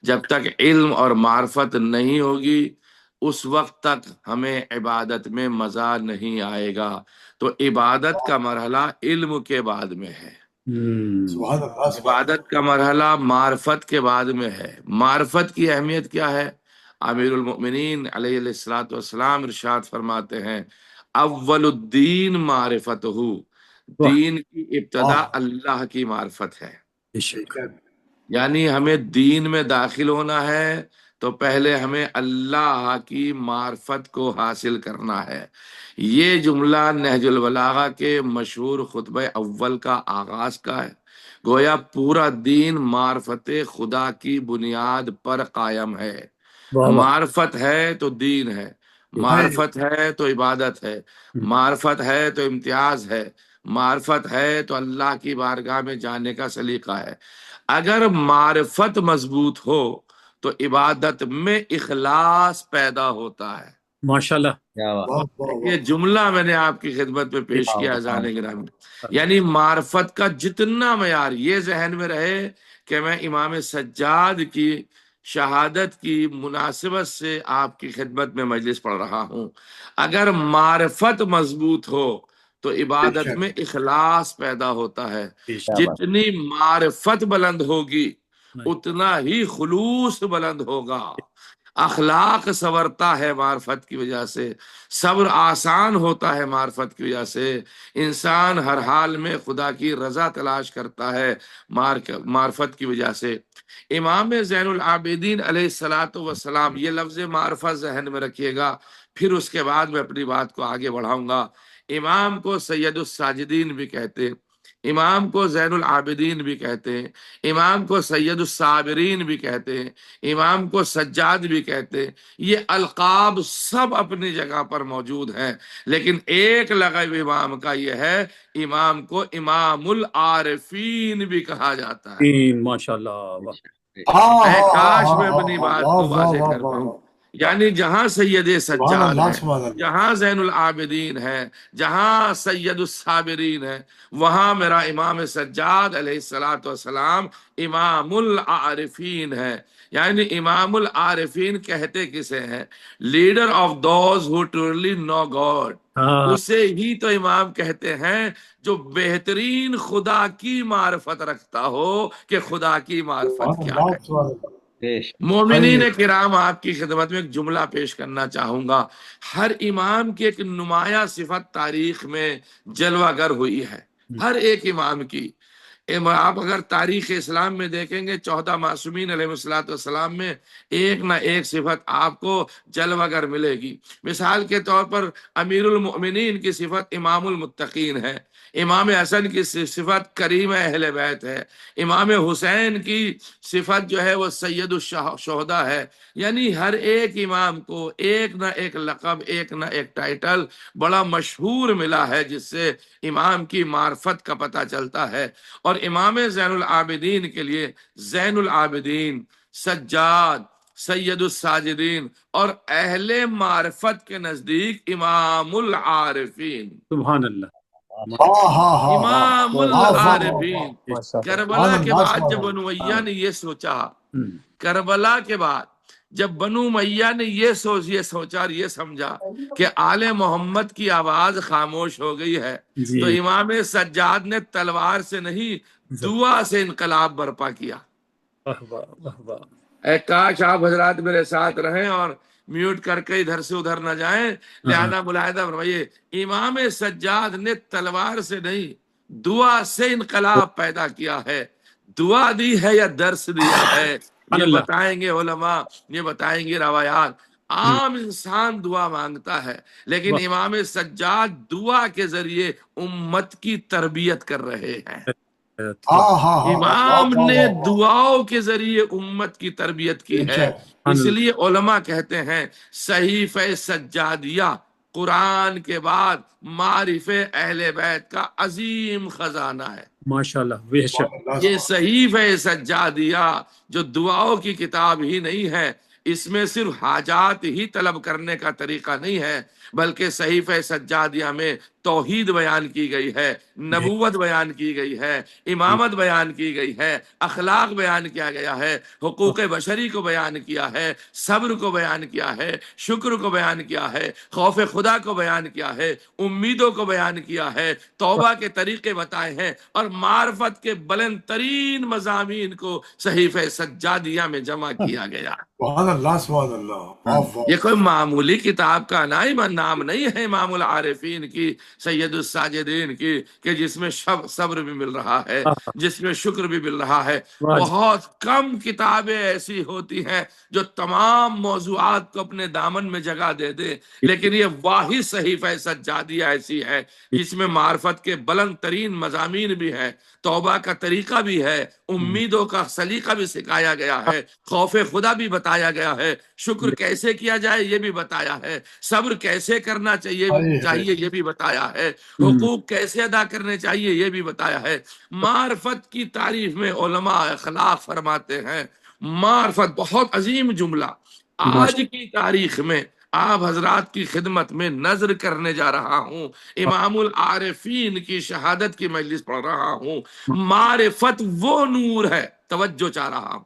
جب تک علم اور معرفت نہیں ہوگی اس وقت تک ہمیں عبادت میں مزہ نہیں آئے گا۔ تو عبادت کا مرحلہ علم کے بعد میں ہے، سبحان اللہ سبحان عبادت کا مرحلہ معرفت کے بعد میں ہے۔ معرفت کی اہمیت کیا ہے؟ امیر المؤمنین علیہ الصلوۃ والسلام ارشاد فرماتے ہیں اول الدین معرفت ہو، دین کی ابتدا اللہ کی معرفت ہے۔ یعنی ہمیں دین میں داخل ہونا ہے تو پہلے ہمیں اللہ کی معرفت کو حاصل کرنا ہے۔ یہ جملہ نہج البلاغہ کے مشہور خطبہ اول کا آغاز کا ہے۔ گویا پورا دین معرفت خدا کی بنیاد پر قائم ہے۔ معرفت ہے تو دین ہے، معرفت ہے تو عبادت ہے، معرفت ہے تو امتیاز ہے، معرفت ہے تو اللہ کی بارگاہ میں جانے کا سلیقہ ہے۔ اگر معرفت مضبوط ہو تو عبادت میں اخلاص پیدا ہوتا ہے۔ ماشاءاللہ یہ جملہ میں نے آپ کی خدمت میں پیش کیا اذان گرامی، یعنی معرفت کا جتنا معیار یہ ذہن میں رہے کہ میں امام سجاد کی شہادت کی مناسبت سے آپ کی خدمت میں مجلس پڑھ رہا ہوں۔ اگر معرفت مضبوط ہو تو عبادت میں اخلاص پیدا ہوتا ہے، جتنی معرفت بلند ہوگی اتنا ہی خلوص بلند ہوگا، اخلاق سنورتا ہے معرفت کی وجہ سے، صبر آسان ہوتا ہے معرفت کی وجہ سے، انسان ہر حال میں خدا کی رضا تلاش کرتا ہے معرفت کی وجہ سے۔ امام زین العابدین علیہ الصلاۃ والسلام، یہ لفظ معرفت ذہن میں رکھیے گا، پھر اس کے بعد میں اپنی بات کو آگے بڑھاؤں گا۔ امام کو سید الساجدین بھی کہتے ہیں، امام کو زین العابدین بھی کہتے ہیں، امام کو سید الصابرین بھی کہتے ہیں، امام کو سجاد بھی کہتے ہیں۔ یہ القاب سب اپنی جگہ پر موجود ہیں، لیکن ایک لقب امام کا یہ ہے، امام کو امام العارفین بھی کہا جاتا ہے۔ ماشاء اللہ۔ اے کاش میں اپنی بات کو واضح کر پاؤں، یعنی جہاں سید سجاد ہے، جہاں زین العابدین ہے، جہاں سید الصابرین ہے، وہاں میرا امام سجاد علیہ الصلاۃ والسلام امام العارفین ہے۔ یعنی امام العارفین کہتے کسے ہیں؟ Leader of those who truly know God, اسے ہی تو امام کہتے ہیں جو بہترین خدا کی معرفت رکھتا ہو کہ خدا کی معرفت کیا ہے۔ مومنین کرام، آپ کی خدمت میں ایک جملہ پیش کرنا چاہوں گا۔ ہر امام کی ایک نمایاں صفت تاریخ میں جلوہ گر ہوئی ہے، ہر ایک امام کی۔ آپ اگر تاریخ اسلام میں دیکھیں گے 14 معصومین علیہ السلام میں ایک نہ ایک صفت آپ کو جلوہ گر ملے گی۔ مثال کے طور پر امیر المؤمنین کی صفت امام المتقین ہے، امام حسن کی صفت کریم اہل بیت ہے، امام حسین کی صفت جو ہے وہ سید الشہداء ہے۔ یعنی ہر ایک امام کو ایک نہ ایک لقب، ایک نہ ایک ٹائٹل بڑا مشہور ملا ہے، جس سے امام کی معرفت کا پتہ چلتا ہے۔ اور امام زین العابدین کے لیے زین العابدین، سجاد، سید الساجدین اور اہل معرفت کے نزدیک امام العارفین، سبحان اللہ۔ امام العارفین۔ کربلا کے بعد جب بنو امیہ نے یہ سوچا، کربلا کے بعد جب بنو امیہ نے یہ سوچا اور یہ سمجھا کہ آل محمد کی آواز خاموش ہو گئی ہے، تو امام سجاد نے تلوار سے نہیں دعا سے انقلاب برپا کیا۔ اے کاش آپ حضرات میرے ساتھ رہیں اور میوٹ کر کے ادھر سے ادھر نہ جائیں، لہذا ملاحظہ فرمائیے، امام سجاد نے تلوار سے نہیں دعا سے انقلاب پیدا کیا ہے۔ دعا دی ہے یا درس دیا ہے، یہ بتائیں گے علماء، یہ بتائیں گے روایات۔ عام انسان دعا مانگتا ہے، لیکن امام سجاد دعا کے ذریعے امت کی تربیت کر رہے ہیں۔ امام نے دعاؤں کے ذریعے امت کی تربیت کی ہے۔ اس لیے علماء کہتے ہیں صحیفہ سجادیہ قرآن کے بعد معرف اہل بیت کا عظیم خزانہ ہے۔ ماشاءاللہ، بے شک۔ یہ صحیفہ سجادیہ جو دعاؤں کی کتاب ہی نہیں ہے، اس میں صرف حاجات ہی طلب کرنے کا طریقہ نہیں ہے، بلکہ صحیفہ سجادیہ میں توحید بیان کی گئی ہے، نبوت بیان کی گئی ہے، امامت بیان کی گئی ہے، اخلاق بیان کیا گیا ہے، حقوق بشری کو بیان کیا ہے، صبر کو بیان کیا ہے، شکر کو بیان کیا ہے، خوف خدا کو بیان کیا ہے، امیدوں کو بیان کیا ہے، توبہ کے طریقے بتائے ہیں، اور معرفت کے بلند ترین مضامین کو صحیفہ سجادیہ میں جمع کیا گیا۔ سبحان اللہ، سبحان اللہ۔ یہ کوئی معمولی کتاب کا نام نہیں ہے امام العارفین کی، سید الساجدین کی، کہ جس میں صبر بھی مل رہا ہے، جس میں شکر بھی مل رہا ہے۔ بہت کم کتابیں ایسی ہوتی ہیں جو تمام موضوعات کو اپنے دامن میں جگہ دے دے، لیکن یہ واحد صحیفہ سجادیہ ایسی ہے جس میں معرفت کے بلند ترین مضامین بھی ہیں، توبہ کا طریقہ بھی ہے، امیدوں کا سلیقہ بھی سکھایا گیا ہے، خوف خدا بھی بتایا گیا ہے، شکر کیسے کیا جائے یہ بھی بتایا ہے، صبر کیسے کرنا چاہیے یہ بھی بتایا ہے، حقوق کیسے ادا کرنے چاہیے یہ بھی بتایا ہے۔ معرفت کی تعریف میں علماء اخلاق فرماتے ہیں، معرفت بہت عظیم جملہ، آج کی تاریخ میں آپ حضرات کی خدمت میں نظر کرنے جا رہا ہوں، امام العارفین کی شہادت کی مجلس پڑھ رہا ہوں۔ معرفت وہ نور ہے، توجہ چاہ رہا ہوں،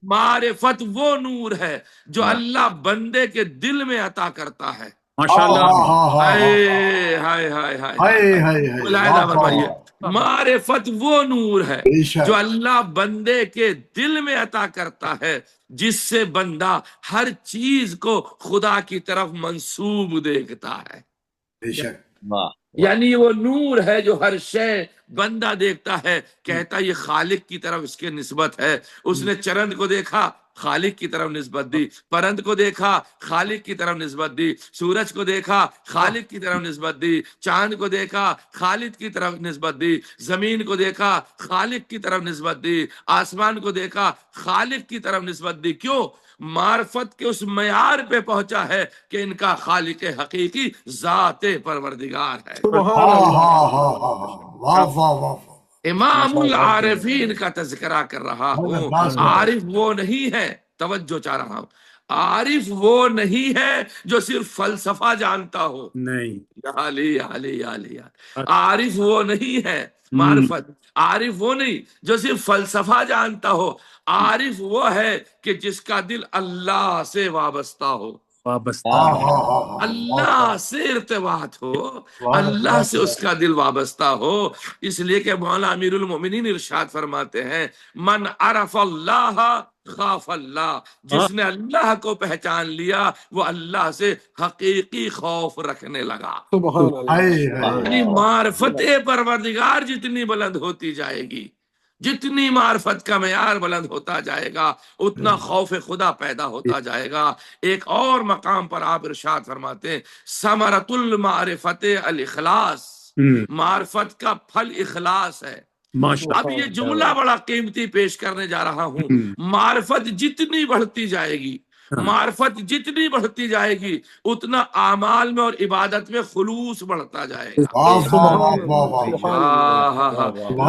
معرفت وہ نور ہے جو اللہ بندے کے دل میں عطا کرتا ہے۔ ہائے ہائے ہائے ہائے، ملاحظہ فرمائیے، معرفت وہ نور ہے جو اللہ بندے کے دل میں عطا کرتا ہے، جس سے بندہ ہر چیز کو خدا کی طرف منسوب دیکھتا ہے۔ یعنی وہ نور ہے جو ہر شے بندہ دیکھتا ہے، کہتا یہ خالق کی طرف اس کے نسبت ہے۔ اس نے چرند کو دیکھا، خالق کی طرف نسبت دی، پرند کو دیکھا، خالق کی طرف نسبت دی، سورج کو دیکھا، خالق کی طرف نسبت دی، چاند کو دیکھا، خالق کی طرف نسبت دی، زمین کو دیکھا، خالق کی طرف نسبت دی، آسمان کو دیکھا، خالق کی طرف نسبت دی۔ کیوں؟ معرفت کے اس معیار پہ پہنچا ہے کہ ان کا خالق حقیقی ذات پروردگار ہے۔ امام العارفین کا تذکرہ کر رہا ہوں۔ عارف وہ نہیں ہے، توجہ چاہ رہا ہوں، عارف وہ نہیں ہے جو صرف فلسفہ جانتا ہو، نہیں، عارف وہ نہیں ہے، معرفت عارف وہ نہیں جو صرف فلسفہ جانتا ہو، عارف وہ ہے کہ جس کا دل اللہ سے وابستہ ہو، اللہ سے ارتباط ہو، اللہ سے اس کا دل وابستہ ہو۔ اس لیے کہ مولانا امیر المومنین ارشاد فرماتے ہیں، من عرف اللہ خاف اللہ، جس نے اللہ کو پہچان لیا وہ اللہ سے حقیقی خوف رکھنے لگا۔ یعنی معرفت پروردگار جتنی بلند ہوتی جائے گی، جتنی معرفت کا معیار بلند ہوتا جائے گا، اتنا خوف خدا پیدا ہوتا جائے گا۔ ایک اور مقام پر آپ ارشاد فرماتے ہیں، ثمرۃ المعرفت الاخلاص، معرفت کا پھل اخلاص ہے۔ اب یہ جملہ بڑا قیمتی پیش کرنے جا رہا ہوں، معرفت جتنی بڑھتی جائے گی، معرفت جتنی بڑھتی جائے گی، اتنا اعمال میں اور عبادت میں خلوص بڑھتا جائے گا۔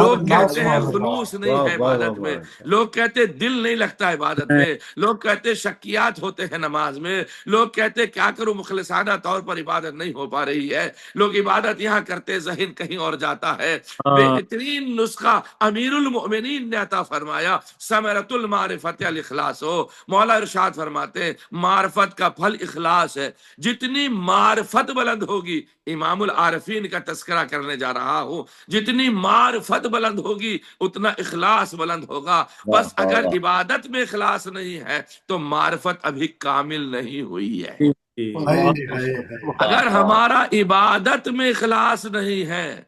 لوگ کہتے ہیں خلوص نہیں ہے عبادت میں، لوگ کہتے دل نہیں لگتا عبادت میں، لوگ کہتے شکیات ہوتے ہیں نماز میں، لوگ کہتے کیا کروں مخلصانہ طور پر عبادت نہیں ہو پا رہی ہے، لوگ عبادت یہاں کرتے ذہن کہیں اور جاتا ہے۔ بہترین نسخہ امیر المؤمنین نے عطا فرمایا، ثمرۃ المعرفت الاخلاص ہو۔ مولا ارشاد فرماتے ہیں معرفت کا پھل اخلاص ہے۔ جتنی معرفت بلند ہوگی، امام العارفین کا تذکرہ کرنے جا رہا ہوں، جتنی معرفت بلند ہوگی اتنا اخلاص بلند ہوگا۔ بس اگر عبادت میں اخلاص نہیں ہے تو معرفت ابھی کامل نہیں ہوئی ہے۔ اگر ہمارا عبادت میں اخلاص نہیں ہے،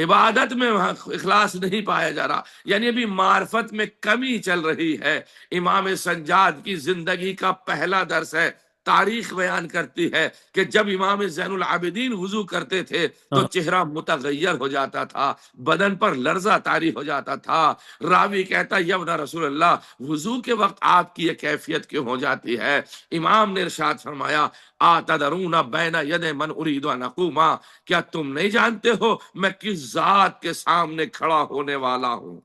عبادت میں اخلاص نہیں پایا جا رہا، یعنی ابھی معرفت میں کمی چل رہی ہے۔ امام سجاد کی زندگی کا پہلا درس ہے، تاریخ بیان کرتی ہے کہ جب امام زین العابدین وضو کرتے تھے تو چہرہ متغیر ہو جاتا تھا، بدن پر لرزہ طاری ہو جاتا تھا۔ راوی کہتا یا ابن رسول اللہ، وضو کے وقت آپ کی یہ کیفیت کیوں ہو جاتی ہے؟ امام نے ارشاد فرمایا، آتدرون بین ید من ارید ان اقوم، کیا تم نہیں جانتے ہو میں کس ذات کے سامنے کھڑا ہونے والا ہوں؟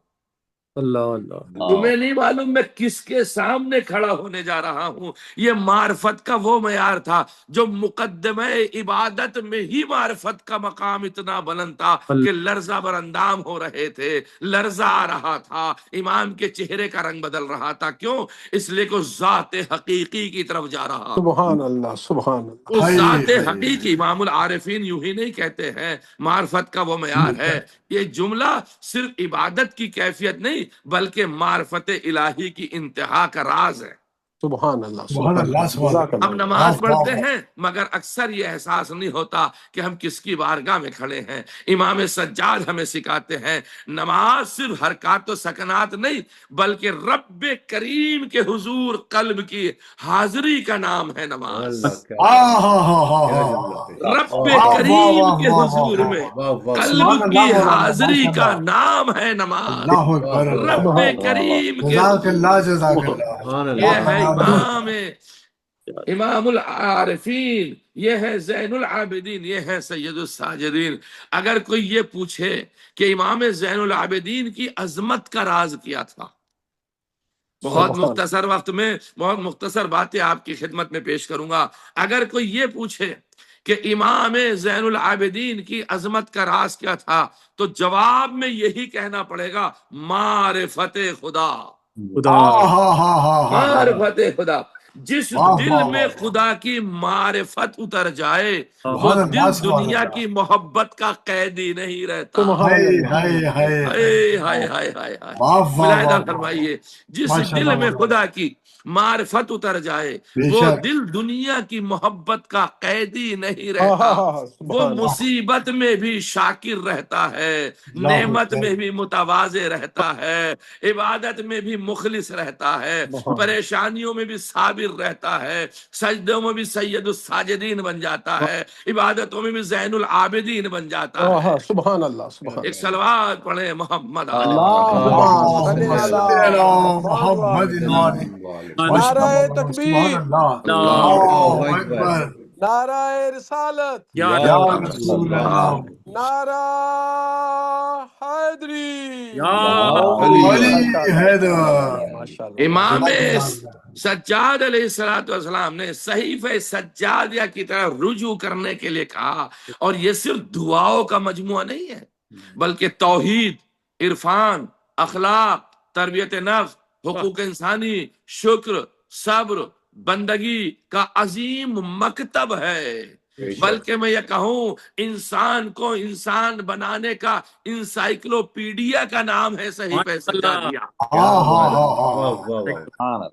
تمہیں نہیں معلوم میں کس کے سامنے کھڑا ہونے جا رہا ہوں؟ یہ معرفت کا وہ معیار تھا جو مقدمہ عبادت میں ہی معرفت کا مقام اتنا بلند تھا کہ لرزہ بر اندام ہو رہے تھے، لرزہ آ رہا تھا، امام کے چہرے کا رنگ بدل رہا تھا۔ کیوں؟ اس لیے کہ ذات حقیقی کی طرف جا رہا۔ سبحان اللہ، سبحان اللہ۔ اس ذات حقیقی، امام العارفین یوں ہی نہیں کہتے ہیں معرفت کا وہ معیار ہے۔ یہ جملہ صرف عبادت کی کیفیت نہیں بلکہ معرفت الہی کی انتہا کا راز ہے۔ سبحان اللہ، سبحان اللہ۔ ہم نماز پڑھتے ہیں مگر اکثر یہ احساس نہیں ہوتا کہ ہم کس کی بارگاہ میں کھڑے ہیں۔ امام سجاد ہمیں سکھاتے ہیں نماز صرف حرکات و سکنات نہیں بلکہ رب کریم کے حضور قلب کی حاضری کا نام ہے نماز۔ رب کریم کے حضور میں قلب کی حاضری کا نام ہے نماز۔ رب کریم کے یہ ہے امام العارفین، یہ ہے زین العابدین، یہ ہے سید الساجدین۔ اگر کوئی یہ پوچھے کہ امام زین العابدین کی عظمت کا راز کیا تھا بہت مختصر وقت میں بہت مختصر باتیں آپ کی خدمت میں پیش کروں گا۔ اگر کوئی یہ پوچھے کہ امام زین العابدین کی عظمت کا راز کیا تھا، تو جواب میں یہی کہنا پڑے گا، معرفت خدا، معرفت خدا۔ جس دل میں خدا کی معرفت اتر جائے وہ دل دنیا کی محبت کا قیدی نہیں رہتا۔ ملاحظہ فرمائیے، جس دل میں خدا کی معرفت اتر جائے وہ دل دنیا کی محبت کا قیدی نہیں رہتا، وہ مصیبت میں بھی شاکر رہتا ہے، نعمت میں بھی متواضع رہتا ہے، عبادت میں بھی مخلص رہتا ہے، پریشانیوں میں بھی صابر رہتا ہے، سجدوں میں بھی سید الساجدین بن جاتا ہے، عبادتوں میں بھی زین العابدین بن جاتا ہے۔ سبحان اللہ، سبحان ایک صلوات پڑھیں محمد نعرہ تکبیر، نعرہ رسالت، نعرہ حیدری، امام سجاد علیہ السلام نے صحیفہ سجادیہ کی طرح رجوع کرنے کے لیے کہا، اور یہ صرف دعاؤں کا مجموعہ نہیں ہے، بلکہ توحید، عرفان، اخلاق، تربیت نفس، حقوق انسانی، شکر، صبر، بندگی کا عظیم مکتب ہے۔ بلکہ میں یہ کہوں، انسان کو انسان بنانے کا انسائکلوپیڈیا کا نام ہے صحیفہ سجادیہ۔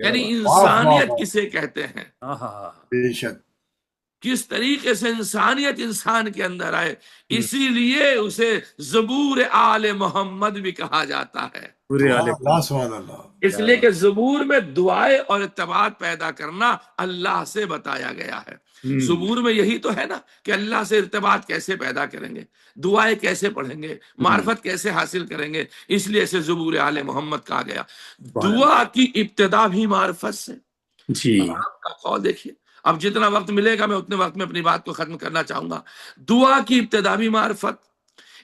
یعنی انسانیت کسے کہتے ہیں، کس طریقے سے انسانیت انسان کے اندر آئے، اسی لیے اسے زبور آل محمد بھی کہا جاتا ہے۔ اس لیے کہ زبور میں دعائیں اور ارتباط پیدا کرنا اللہ سے بتایا گیا ہے۔ زبور میں یہی تو ہے نا کہ اللہ سے ارتباط کیسے پیدا کریں گے، دعائیں کیسے پڑھیں گے، معرفت کیسے حاصل کریں گے، اس لیے اسے زبور آل محمد کہا گیا۔ دعا کی ابتدا بھی معرفت سے۔ آپ کا قول دیکھیے، اب جتنا وقت ملے گا میں اتنے وقت میں اپنی بات کو ختم کرنا چاہوں گا۔ دعا کی ابتدا بھی معرفت۔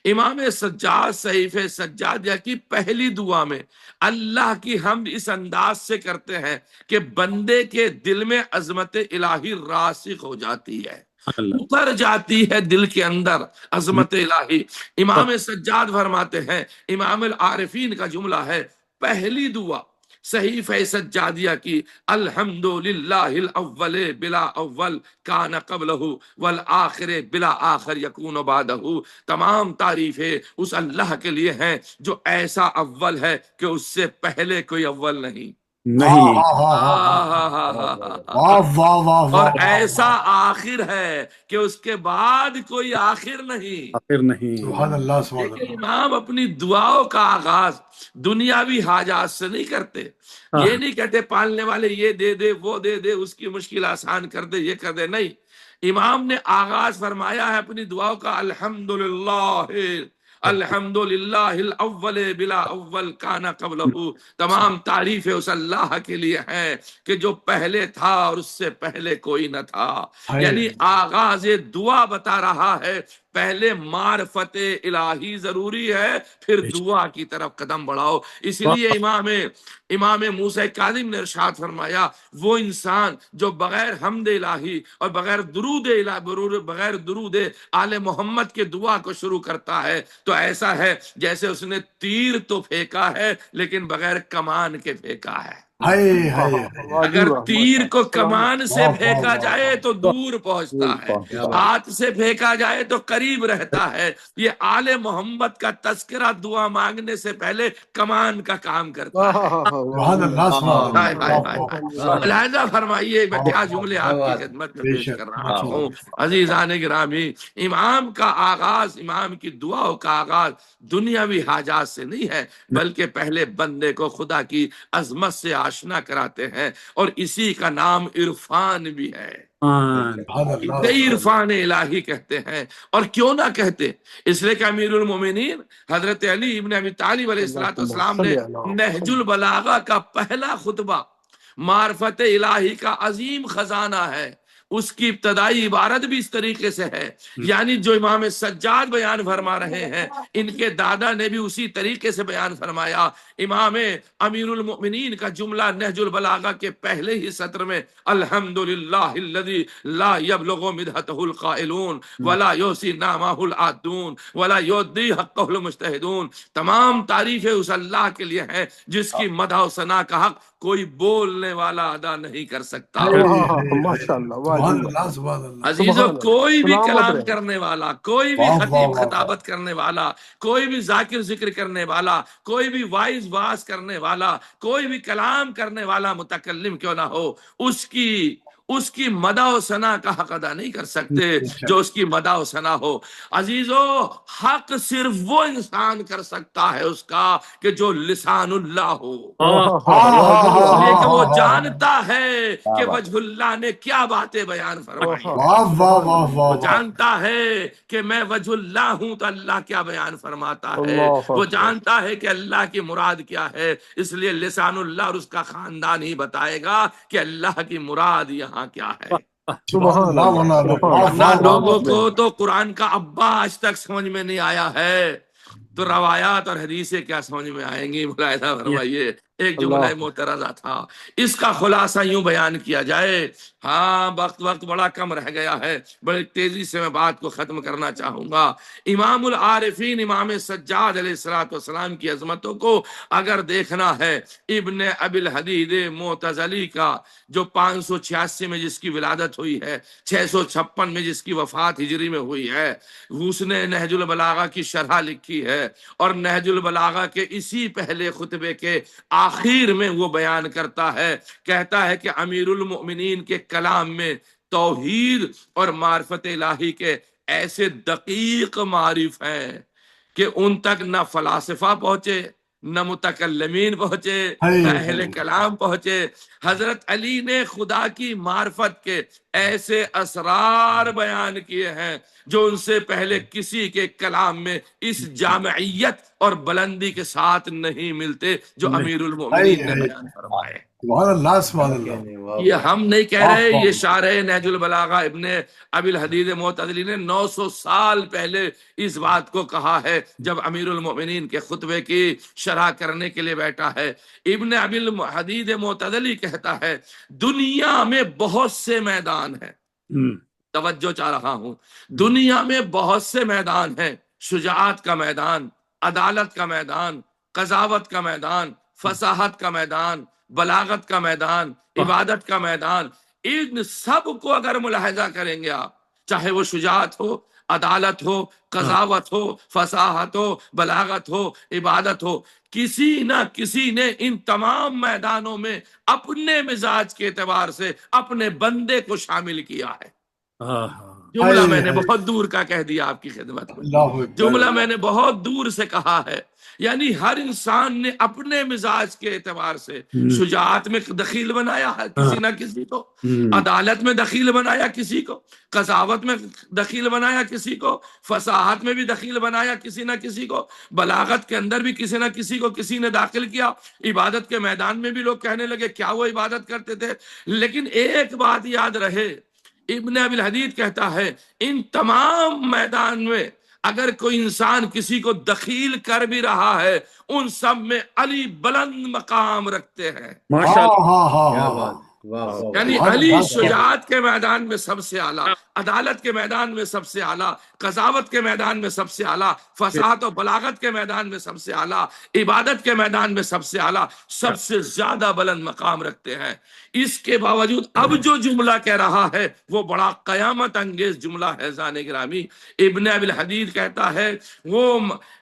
امام سجاد صحیفہ سجادیہ کی پہلی دعا میں اللہ کی حمد اس انداز سے کرتے ہیں کہ بندے کے دل میں عظمت الہی راسخ ہو جاتی ہے، اتر جاتی ہے دل کے اندر عظمت الہی۔ امام سجاد فرماتے ہیں، امام العارفین کا جملہ ہے، پہلی دعا صحیفہ سجادیہ کی، الحمدللہ الاول بلا اول کان قبلہ والآخر بلا آخر یکون بعدہ۔ تمام تعریفیں اس اللہ کے لیے ہیں جو ایسا اول ہے کہ اس سے پہلے کوئی اول نہیں، اور ایسا آخر ہے کہ اس کے بعد کوئی آخر نہیں۔ لیکن امام اپنی دعاؤں کا آغاز دنیاوی حاجات سے نہیں کرتے، یہ نہیں کہتے پالنے والے یہ دے دے وہ دے دے، اس کی مشکل آسان کر دے، یہ کر دے، نہیں۔ امام نے آغاز فرمایا ہے اپنی دعاؤں کا، الحمدللہ الاول بلا اول کان قبلہ۔ تمام تعریفیں اس اللہ کے لیے ہیں کہ جو پہلے تھا اور اس سے پہلے کوئی نہ تھا۔ یعنی آغاز دعا بتا رہا ہے پہلے معرفت الہی ضروری ہے، پھر دعا کی طرف قدم بڑھاؤ۔ اس لیے امام موسیٰ کاظم نے ارشاد فرمایا، وہ انسان جو بغیر حمد الہی اور بغیر درود آل محمد کے دعا کو شروع کرتا ہے تو ایسا ہے جیسے اس نے تیر تو پھینکا ہے لیکن بغیر کمان کے پھینکا ہے۔ اگر تیر کو کمان سے پھینکا جائے تو دور پہنچتا ہے، ہاتھ سے پھینکا جائے تو قریب رہتا ہے۔ یہ آل محمد کا تذکرہ دعا مانگنے سے پہلے کمان کا کام کرتا ہے۔ لہذا فرمائیے، میں کیا جملے آپ کی خدمت میں پیش کر رہا ہوں عزیزان گرامی، امام کا آغاز، امام کی دعاؤں کا آغاز دنیاوی حاجات سے نہیں ہے، بلکہ پہلے بندے کو خدا کی عظمت سے آشنا کراتے ہیں، اور اسی کا نام عرفان بھی ہے۔ کئی عرفان الہی کہتے ہیں، اور کیوں نہ کہتے، اس لیے کہ امیر المومنین حضرت علی ابن ابی طالب علیہ السلام نے نہج البلاغہ کا پہلا خطبہ معرفت الہی کا عظیم خزانہ ہے، اس کی ابتدائی عبارت بھی اس طریقے سے ہے، یعنی جو امام سجاد بیان فرما رہے ہیں ان کے دادا نے بھی اسی طریقے سے بیان فرمایا۔ امام امیر المؤمنین کا جملہ نہج البلاغہ کے پہلے ہی سطر میں الحمدللہ الذی لا یبلغ مدحتہ القائلون ولا یوسی نامہ العادون ولا یودی حقہ المجتہدون، تمام تعریفیں اس اللہ کے لیے ہیں جس کی مدح و ثنا کا حق کوئی بولنے والا ادا نہیں کر سکتا۔ ماشاء اللہ، واہ سبحان جی واہ، اللہ سبحان اللہ عزیزو، سبحان اللہ، کوئی بھی سلامت کلام رہے۔ کرنے والا، کوئی بھی واہ واہ خطیب واہ واہ خطابت کرنے والا، کوئی بھی ذاکر ذکر کرنے والا، کوئی بھی وائز واز کرنے والا، کوئی بھی کلام کرنے والا متکلم کیوں نہ ہو، اس کی مدح و ثنا کا حق ادا نہیں کر سکتے جو اس کی مدح و ثنا ہو۔ عزیزو، حق صرف وہ انسان کر سکتا ہے اس کا کہ جو لسان اللہ ہو، اس لیے کہ وہ جانتا ہے کہ وجہ اللہ نے کیا باتیں بیان فرمائی ہیں، واہ واہ واہ وہ واہ واہ جانتا ہے کہ میں وجہ اللہ ہوں تو اللہ کیا بیان فرماتا ہے، اللہ وہ اکبر۔ جانتا ہے کہ اللہ کی مراد کیا ہے، اس لیے لسان اللہ اور اس کا خاندان ہی بتائے گا کہ اللہ کی مراد یہاں کیا ہے۔ سبحان اللہ اللہ، مولانا، سبحان واہ ورنہ واہ واہ لوگوں اللہ۔ کو تو قرآن کا ابا آج تک سمجھ میں نہیں آیا ہے، تو روایات اور حدیثیں کیا سمجھ میں آئیں گی؟ ملاحظہ فرمائیے، ایک جملہ اللہ معترضہ تھا، اس کا خلاصہ یوں بیان کیا جائے۔ ہاں، وقت بڑا کم رہ گیا ہے، بڑی تیزی سے میں بات کو ختم کرنا چاہوں گا۔ امام العارفین امام سجاد علیہ السلام کی عظمتوں کو اگر دیکھنا ہے، ابن ابی الحدید معتزلی کا جو 586 میں جس کی ولادت ہوئی ہے، 656 میں جس کی وفات ہجری میں ہوئی ہے، اس نے نہج البلاغہ کی شرح لکھی ہے، اور نہج البلاغہ کے اسی پہلے خطبے کے آخر میں وہ بیان کرتا ہے، کہتا ہے کہ امیر المؤمنین کے کلام میں توحید اور معرفت الہی کے ایسے دقیق معارف ہیں کہ ان تک نہ فلاسفہ پہنچے، نہ متکلمین پہنچے، نہ اہل کلام پہنچے۔ حضرت علی نے خدا کی معرفت کے ایسے اسرار بیان کیے ہیں جو ان سے پہلے کسی کے کلام میں اس جامعیت اور بلندی کے ساتھ نہیں ملتے جو امیر المؤمنین نے بیان فرمائے۔ سبحان اللہ سبحان اللہ، یہ ہم نہیں کہہ رہے، یہ شارح نہج البلاغہ ابن ابی الحدید معتزلی نے 900 سال پہلے اس بات کو کہا ہے جب امیر المؤمنین کے خطبے کی شرح کرنے کے لیے بیٹھا ہے۔ ابن ابی الحدید معتزلی کہتا ہے دنیا میں بہت سے میدان ہیں، توجہ چاہ رہا ہوں، دنیا میں بہت سے میدان ہیں، شجاعت کا میدان، عدالت کا میدان، قضاوت کا میدان، فصاحت کا میدان، بلاغت کا میدان، عبادت کا میدان، ان سب کو اگر ملاحظہ کریں گے آپ، چاہے وہ شجاعت ہو، عدالت ہو، قضاوت ہو، فصاحت ہو، بلاغت ہو، عبادت ہو، کسی نہ کسی نے ان تمام میدانوں میں اپنے مزاج کے اعتبار سے اپنے بندے کو شامل کیا ہے۔ جملہ میں نے بہت دور کا کہہ دیا آپ کی خدمت میں، جملہ میں نے بہت دور سے کہا ہے، یعنی ہر انسان نے اپنے مزاج کے اعتبار سے شجاعت میں دخیل بنایا ہے کسی نہ کسی کو، عدالت میں دخیل بنایا کسی کو، قضاوت میں دخیل بنایا کسی کو، فصاحت میں بھی دخیل بنایا کسی نہ کسی کو، بلاغت کے اندر بھی کسی نہ کسی کو کسی نے داخل کیا، عبادت کے میدان میں بھی لوگ کہنے لگے کیا وہ عبادت کرتے تھے۔ لیکن ایک بات یاد رہے، ابن ابی الحدید کہتا ہے ان تمام میدان میں اگر کوئی انسان کسی کو دخیل کر بھی رہا ہے، ان سب میں علی بلند مقام رکھتے ہیں، یعنی علی شجاعت کے میدان میں سب سے اعلیٰ، عدالت کے میدان میں سب سے اعلیٰ، قضاوت کے میدان میں سب سے اعلیٰ، فصاحت و بلاغت کے میدان میں سب سے اعلیٰ، عبادت کے میدان میں سب سے اعلیٰ، سب سے زیادہ بلند مقام رکھتے ہیں۔ اس کے باوجود اب جو جملہ کہہ رہا ہے وہ بڑا قیامت انگیز جملہ ہے زان گرامی۔ ابن ابی الحدید کہتا ہے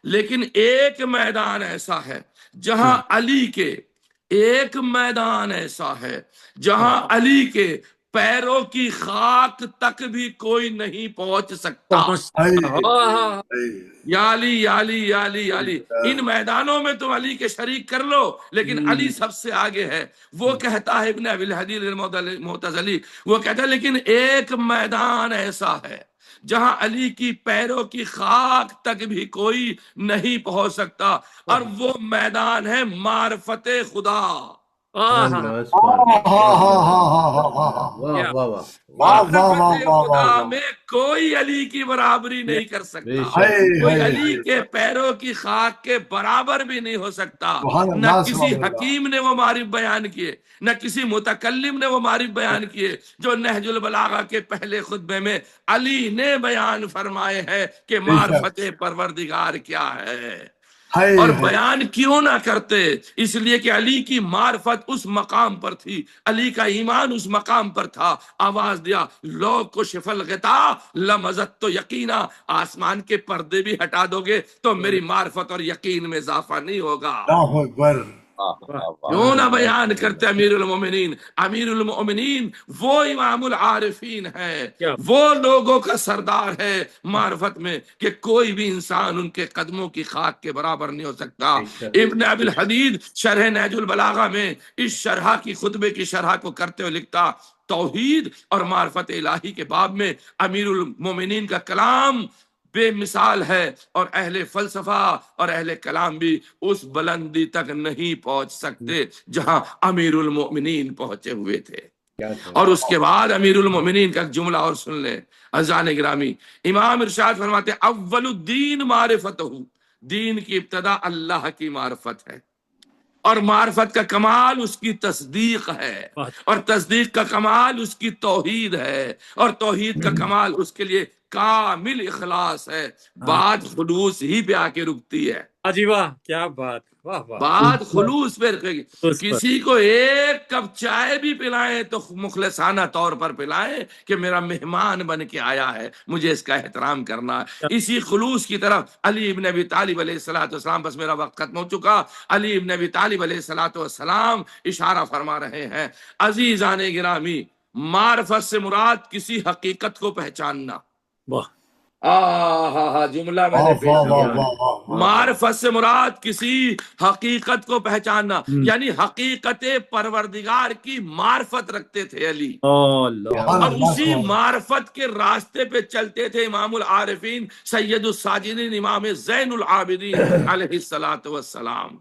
لیکن ایک میدان ایسا ہے جہاں علی کے، ایک میدان ایسا ہے جہاں علی کے پیروں کی خاک تک بھی کوئی نہیں پہنچ سکتا۔ یا علی یا علی یا علی یا علی، ان میدانوں میں تم علی کے شریک کر لو لیکن علی سب سے آگے ہے۔ وہ کہتا ہے ابن ابی الحدید المعتزلی، وہ کہتا ہے لیکن ایک میدان ایسا ہے جہاں علی کی پیروں کی خاک تک بھی کوئی نہیں پہنچ سکتا، اور وہ میدان ہے معرفت خدا۔ اللہ سبحان کیا واہ واہ واہ واہ واہ واہ واہ معرفت واہ خدا واہ، میں کوئی علی کی برابری نہیں کر بے سکتا، شک ہائے کوئی ہائے علی کے پیروں کی خاک کے برابر بھی نہیں ہو سکتا۔ سبحان نہ اللہ کسی سبحان اللہ، حکیم نے وہ معارف بیان کیے، نہ کسی متکلم نے وہ معارف بیان کیے جو نہج البلاغہ کے پہلے خطبے میں علی نے بیان فرمائے ہیں کہ بے شک، معرفت پروردگار کیا ہے۔ ہائے اور ہائے، بیان کیوں نہ کرتے؟ اس لیے کہ علی کی معرفت اس مقام پر تھی، علی کا ایمان اس مقام پر تھا۔ آواز دیا لو کشف الغطا لمزت تو یقینا، آسمان کے پردے بھی ہٹا دو گے تو میری معرفت اور یقین میں اضافہ نہیں ہوگا۔ اللہ اکبر، کیوں نہ سبحان اللہ بیان سبحان کرتے اللہ امیر المومنین؟ امیر المومنین وہ امام العارفین ہے، کیا وہ لوگوں کا سردار ہے معرفت میں کہ کوئی بھی انسان ان کے قدموں کی خاک کے برابر نہیں ہو سکتا۔ بے شک ابن ابی الحدید شرح نہج البلاغہ میں اس شرح کی خطبے کی شرح کو کرتے ہوئے لکھتا، توحید اور معرفت الہی کے باب میں امیر المومنین کا کلام بے مثال ہے، اور اہل فلسفہ اور اہل کلام بھی اس بلندی تک نہیں پہنچ سکتے جہاں امیر المؤمنین پہنچے ہوئے تھے۔ کیا تھا اور اس کے بعد امیر المؤمنین کا جملہ اور سن لیں عزیزان گرامی، امام ارشاد فرماتے ہیں اول الدین معرفتہ، دین کی ابتدا اللہ کی معرفت ہے، اور معرفت کا کمال اس کی تصدیق ہے، اور تصدیق کا کمال اس کی توحید ہے، اور توحید کا کمال اس کے لیے کامل اخلاص ہے۔ بات خلوص ہی پہ آ کے رکتی ہے، جی واہ کیا بات واہ واہ بات خلوص پہ رکھے گی۔ اس پر کسی کو ایک کپ چائے بھی پلائیں تو مخلصانہ طور پر پلائیں کہ میرا مہمان بن کے آیا ہے، مجھے اس کا احترام کرنا ہے۔ اسی خلوص کی طرف علی ابن ابی طالب علیہ السلام، بس میرا وقت ختم ہو چکا، علی ابن ابی طالب علیہ السلام اشارہ فرما رہے ہیں عزیزان گرامی، معرفت سے مراد کسی حقیقت کو پہچاننا۔ واہ جملہ میں نے واہ پیش واہ واہ کیا، واہ واہ، معرفت سے مراد کسی حقیقت کو پہچاننا، یعنی حقیقت پروردگار کی معرفت رکھتے تھے علی، اللہ سبحان اور اللہ اسی سبحان اللہ، معرفت کے راستے پہ چلتے تھے امام العارفین سید الساجدین امام زین العابدین علیہ الصلوۃ والسلام۔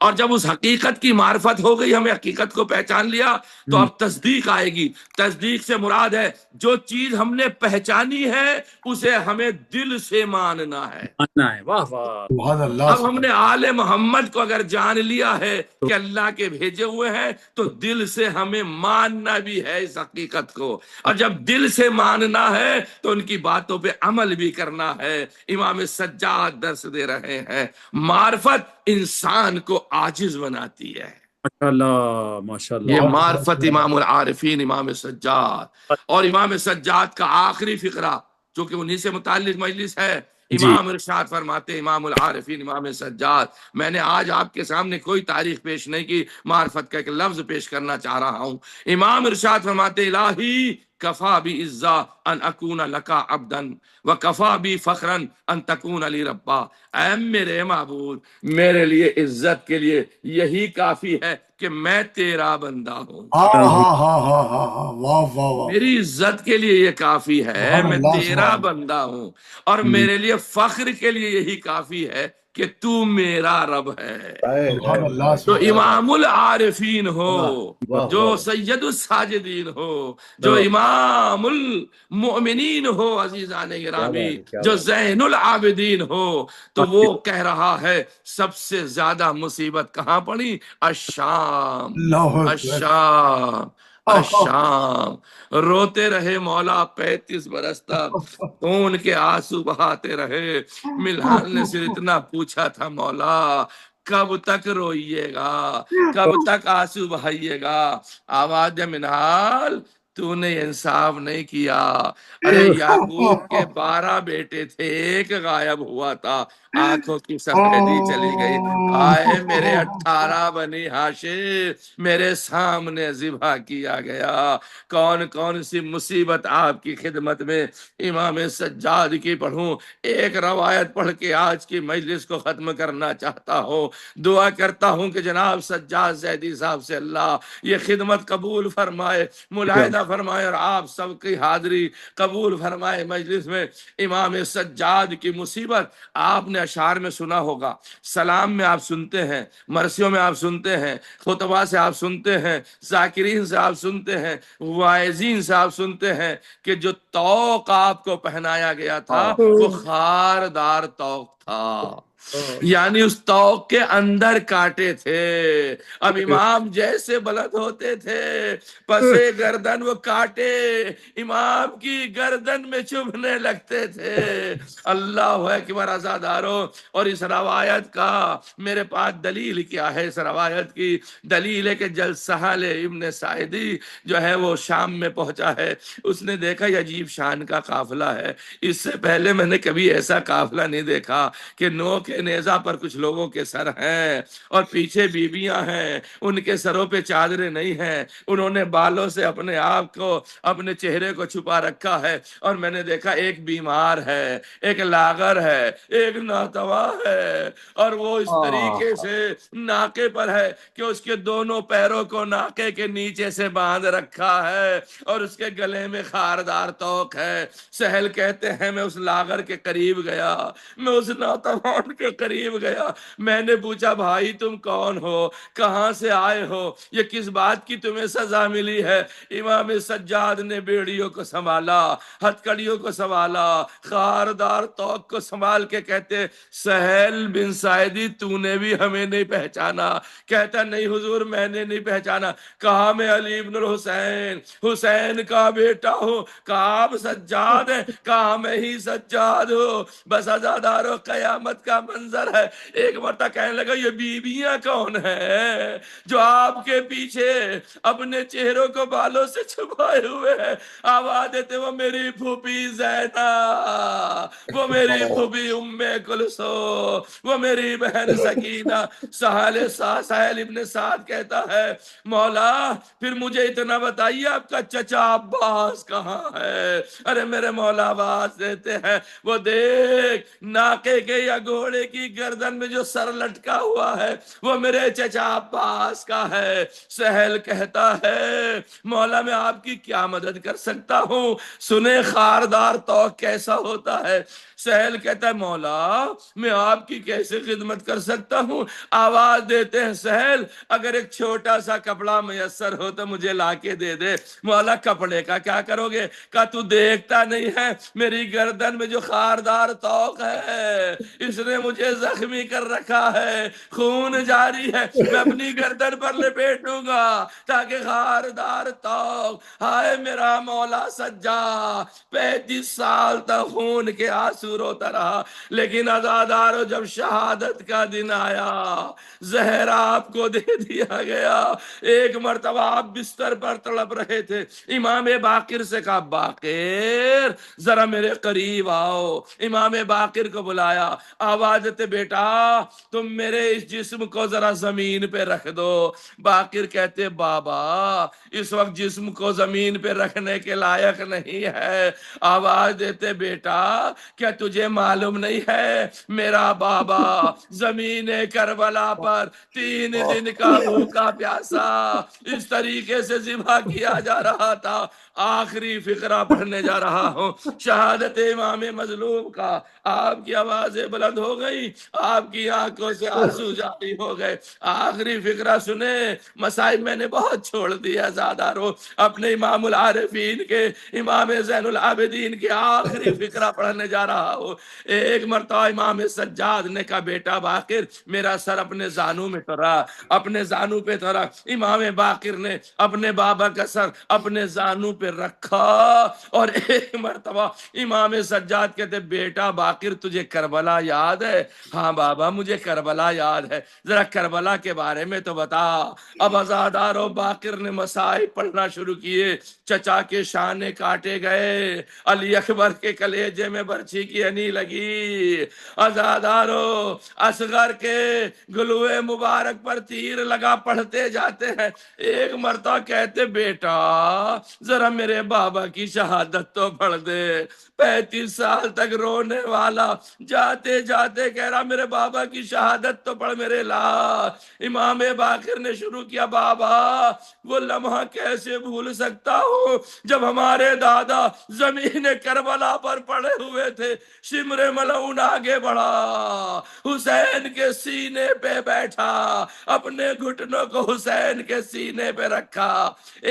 اور جب اس حقیقت کی معرفت ہو گئی، ہمیں حقیقت کو پہچان لیا، تو اب تصدیق آئے گی۔ تصدیق سے مراد ہے جو چیز ہم نے پہچانی ہے اسے ہمیں دل سے ماننا ہے۔ ماننا ہے واہ واہ سبحان اللہ اب ہم نے آل محمد کو اگر جان لیا ہے کہ اللہ کے بھیجے ہوئے ہیں، تو دل سے ہمیں ماننا بھی ہے اس حقیقت کو، اور جب دل سے ماننا ہے تو ان کی باتوں پہ عمل بھی کرنا ہے۔ امام سجاد درس دے رہے ہیں معرفت انسان کو عاجز بناتی ہے۔ ماشاء اللہ ماشاء یہ اللہ معرفت امام العارفین امام سجاد، اور امام سجاد کا آخری فقرہ جو کہ انہی سے متعلق مجلس ہے، جی امام ارشاد فرماتے امام العارفین امام سجاد، میں نے آج آپ کے سامنے کوئی تاریخ پیش نہیں کی، معرفت کا ایک لفظ پیش کرنا چاہ رہا ہوں۔ امام ارشاد فرماتے الہی کفا بی عزا ان اکون لکا عبدا وکفا بی فخرا ان تکون علی ربا، اے میرے معبود، میرے لیے عزت کے لیے یہی کافی ہے کہ میں تیرا بندہ ہوں، ہاں ہاں ہاں ہاں ہاں ہاں، واہ واہ واہ، میری عزت کے لیے یہ کافی ہے سبحان میں اللہ تیرا سبحان اللہ، بندہ ہوں، اور میرے لیے فخر کے لیے یہی کافی ہے کہ تو میرا رب ہے۔ سبحان اللہ جو سبحان اللہ، امام العارفین ہو، واہ جو واہ سید الساجدین ہو، جو امام المؤمنین ہو عزیزان کیا گرامی، بات ہے کیا جو بات زین العابدین ہو، تو وہ کہہ رہا ہے سب سے زیادہ مصیبت کہاں پڑی؟ الشام، اللہ اکبر، الشام، الشام۔ روتے رہے مولا 35 برس تک، خون کے آنسو بہاتے رہے۔ ملحان نے صرف اتنا پوچھا تھا مولا کب تک روئیے گا، کب تک آنسو بہائیے گا؟ آواز دے منحال تو نے انصاف نہیں کیا، ارے یعقوب کے 12 بیٹے تھے، ایک غائب ہوا تھا، آنکھوں کی سفیدی چلی گئی، آئے میرے 18 بنی ہاشم میرے سامنے ذبح کیا گیا۔ کون کون سی مصیبت آپ کی خدمت میں امام سجاد کی پڑھوں؟ ایک روایت پڑھ کے آج کی مجلس کو ختم کرنا چاہتا ہوں۔ دعا کرتا ہوں کہ جناب سجاد زیدی صاحب سے اللہ یہ خدمت قبول فرمائے، ملاحدہ فرمائے اور آپ سب کی حاضری قبول فرمائے مجلس میں۔ امام سجاد کی مصیبت آپ نے اشعار میں سنا ہوگا، سلام میں آپ سنتے ہیں، مرثیوں میں آپ سنتے ہیں، خطبہ سے آپ سنتے ہیں، ذاکرین سے آپ سنتے ہیں، واعظین سے آپ سنتے ہیں کہ جو طوق آپ کو پہنایا گیا تھا وہ خاردار طوق تھا، یعنی اس طوق کے اندر کاٹے تھے۔ اب امام جیسے بلند ہوتے تھے پسے گردن وہ کاٹے امام کی گردن میں چبھنے لگتے تھے۔ اللہ اکبر عزادارو، اور اس روایت کا میرے پاس دلیل کیا ہے؟ اس روایت کی دلیل ہے کہ جلد سہل ابن سعیدی جو ہے وہ شام میں پہنچا ہے، اس نے دیکھا یہ عجیب شان کا قافلہ ہے، اس سے پہلے میں نے کبھی ایسا قافلہ نہیں دیکھا کہ نو کے نیزہ پر کچھ لوگوں کے سر ہیں اور پیچھے بیویاں ہیں، ان کے سروں پہ چادریں نہیں ہیں، انہوں نے بالوں سے اپنے آپ کو، اپنے چہرے کو چھپا رکھا ہے، اور میں نے دیکھا ایک بیمار ہے، ایک لاغر ہے، ایک ناتواں ہے، اور وہ اس طریقے سے ناکے پر ہے کہ اس کے دونوں پیروں کو ناکے کے نیچے سے باندھ رکھا ہے اور اس کے گلے میں خاردار توق ہے۔ سہل کہتے ہیں میں اس لاغر کے قریب گیا، میں اس ناتواں کے قریب گیا، میں نے پوچھا بھائی تم کون ہو، کہاں سے آئے ہو، یہ کس بات کی تمہیں سزا ملی ہے؟ امام سجاد نے بیڑیوں کو سنبھالا، ہتھکڑیوں کو سنبھالا، خاردار توق کو سنبھال کے کہتے سہل بن سعیدی تو نے بھی ہمیں نہیں پہچانا؟ کہتا نہیں حضور میں نے نہیں پہچانا۔ کہا میں علی ابن الحسین، حسین کا بیٹا ہوں۔ کہا آپ سجاد ہیں؟ کہا میں ہی سجاد ہوں۔ بس عزادارو قیامت کا منظر ہے۔ ایک مرتبہ کہنے لگا یہ بیویاں کون ہیں جو آپ کے پیچھے اپنے چہروں کو بالوں سے چھپائے ہوئے ہیں؟ آواز دیتے وہ میری پھوپھی زینب، وہ میری پھوپھی ام کلثوم، وہ میری بہن سکینہ۔ سہل ابن سعد کہتا ہے مولا پھر مجھے اتنا بتائیے آپ کا چچا عباس کہاں ہے؟ ارے میرے مولا آواز دیتے ہیں وہ دیکھ ناکے کے یا گھوڑے کی گردن میں جو سر لٹکا ہوا ہے وہ میرے چچا عباس کا ہے۔ سہل کہتا ہے مولا میں آپ کی کیا مدد کر سکتا ہوں، سنے خاردار توق کیسا ہوتا ہے۔ سہل کہتا ہے مولا میں آپ کی کیسے خدمت کر سکتا ہوں؟ آواز دیتے ہیں سہل اگر ایک چھوٹا سا کپڑا میسر ہو تو مجھے لا کے دے دے۔ مولا کپڑے کا کیا کرو گے؟ کہا تو دیکھتا نہیں ہے میری گردن میں جو خاردار توق ہے اس نے مجھے زخمی کر رکھا ہے، خون جاری ہے، میں اپنی گردن پر لپیٹوں گا تاکہ خاردار توق۔ ہائے میرا مولا سجاد 35 سال تک خون کے آنسو روتا رہا، لیکن عزادارو جب شہادت کا دن آیا زہر آپ کو دے دیا گیا۔ ایک مرتبہ آپ بستر پر تڑپ رہے تھے، امام باقر سے کہا باقر ذرا میرے قریب آؤ۔ امام باقر کو بلایا، آواز دیتے بیٹا تم میرے اس جسم کو ذرا زمین پہ رکھ دو۔ باقر کہتے بابا اس وقت جسم کو زمین پہ رکھنے کے لائق نہیں ہے۔ آواز دیتے بیٹا کیا تجھے معلوم نہیں ہے میرا بابا زمین کربلا پر 3 دن کا بھوکا پیاسا اس طریقے سے ذبح کیا جا رہا تھا۔ آخری فقرہ پڑھنے جا رہا ہوں، شہادت امام مظلوم کا۔ آپ کی آوازیں بلند ہو گئی، آپ کی آنکھوں سے آنسو جاری ہو گئے۔ آخری فقرہ سنے، مسائل میں نے بہت چھوڑ دیا زادارو، اپنے امام العارفین کے امام زین العابدین کے آخری فقرہ پڑھنے جا رہا ہوں۔ ایک مرتبہ امام سجاد نے کہا بیٹا باقر میرا سر اپنے زانوں میں تو رہا، اپنے زانوں پہ تو رکھ۔ امام باقر نے اپنے بابا کا سر اپنے زانوں پہ رکھا اور ایک مرتبہ امام سجاد کہتے بیٹا باقر تجھے کربلا یاد ہے؟ ہاں بابا مجھے کربلا یاد ہے، ذرا کربلا کے بارے میں تو بتا۔ اب عزادارو باقر نے مسائل پڑھنا شروع کیے۔ چچا کے شانے کاٹے گئے، علی اکبر کے کلیجے میں برچھی کی ہنی لگی، عزادارو اصغر کے گلوے مبارک پر تیر لگا، پڑھتے جاتے ہیں۔ ایک مرتبہ کہتے بیٹا ذرا میرے بابا کی شہادت تو پڑھ دے۔ 35 سال تک رونے والا جاتے جاتے باتیں کہہ رہا، میرے بابا کی شہادت تو پڑھ میرے لا۔ امام باقر نے شروع کیا، بابا وہ لمحہ کیسے بھول سکتا ہوں جب ہمارے دادا زمین کربلا پر پڑے ہوئے تھے، شمر ملعون آگے بڑھا، حسین کے سینے پہ بیٹھا، اپنے گھٹنوں کو حسین کے سینے پہ رکھا،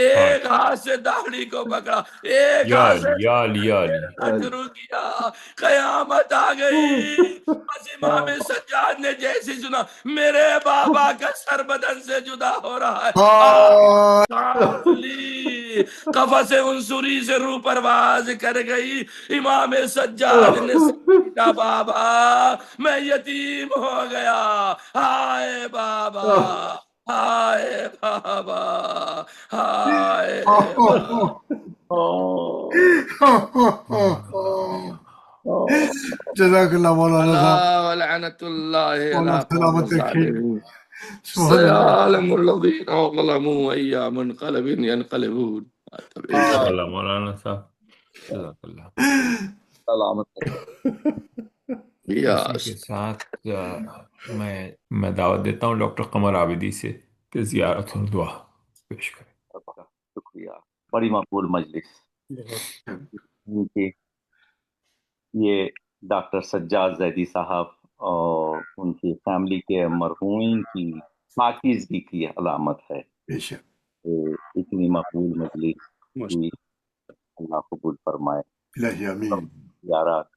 ایک ہاتھ سے داڑھی کو پکڑا، ایک یا ہاتھ سے علی یا علی یا علی شروع کیا، قیامت آ گئی۔ بس امام سجاد نے جیسی سنا میرے بابا کا سر بدن سے جدا ہو رہا ہے، سانس لی، قفس عنصری سے روح پرواز کر گئی۔ امام سجاد نے سمجھا بابا میں یتیم ہو گیا، ہائے بابا، ہائے بابا، ہائے جزاک اللہ مولانا صاحب، اللہ ولعنت اللہ مولانا علی قوم سلامت رکھیے، الظالمین، سبحان اللہ۔ سيعلم الذين ظلموا أي منقلب ينقلبون۔ جزاک اللہ مولانا صاحب، جزاک اللہ۔ اسی کے ساتھ میں دعوت دیتا ہوں ڈاکٹر قمر عابدی سے کہ زیارت اور دعا پیش کریں۔ شکریہ، بڑی مقبول مجلس۔ یہ ڈاکٹر سجاد زیدی صاحب اور ان کی فیملی کے مرحومین کی پاکیزگی کی علامت ہے۔ اتنی مقبول مجلس کی اللہ قبول فرمائے۔ الہی آمین۔ زیارت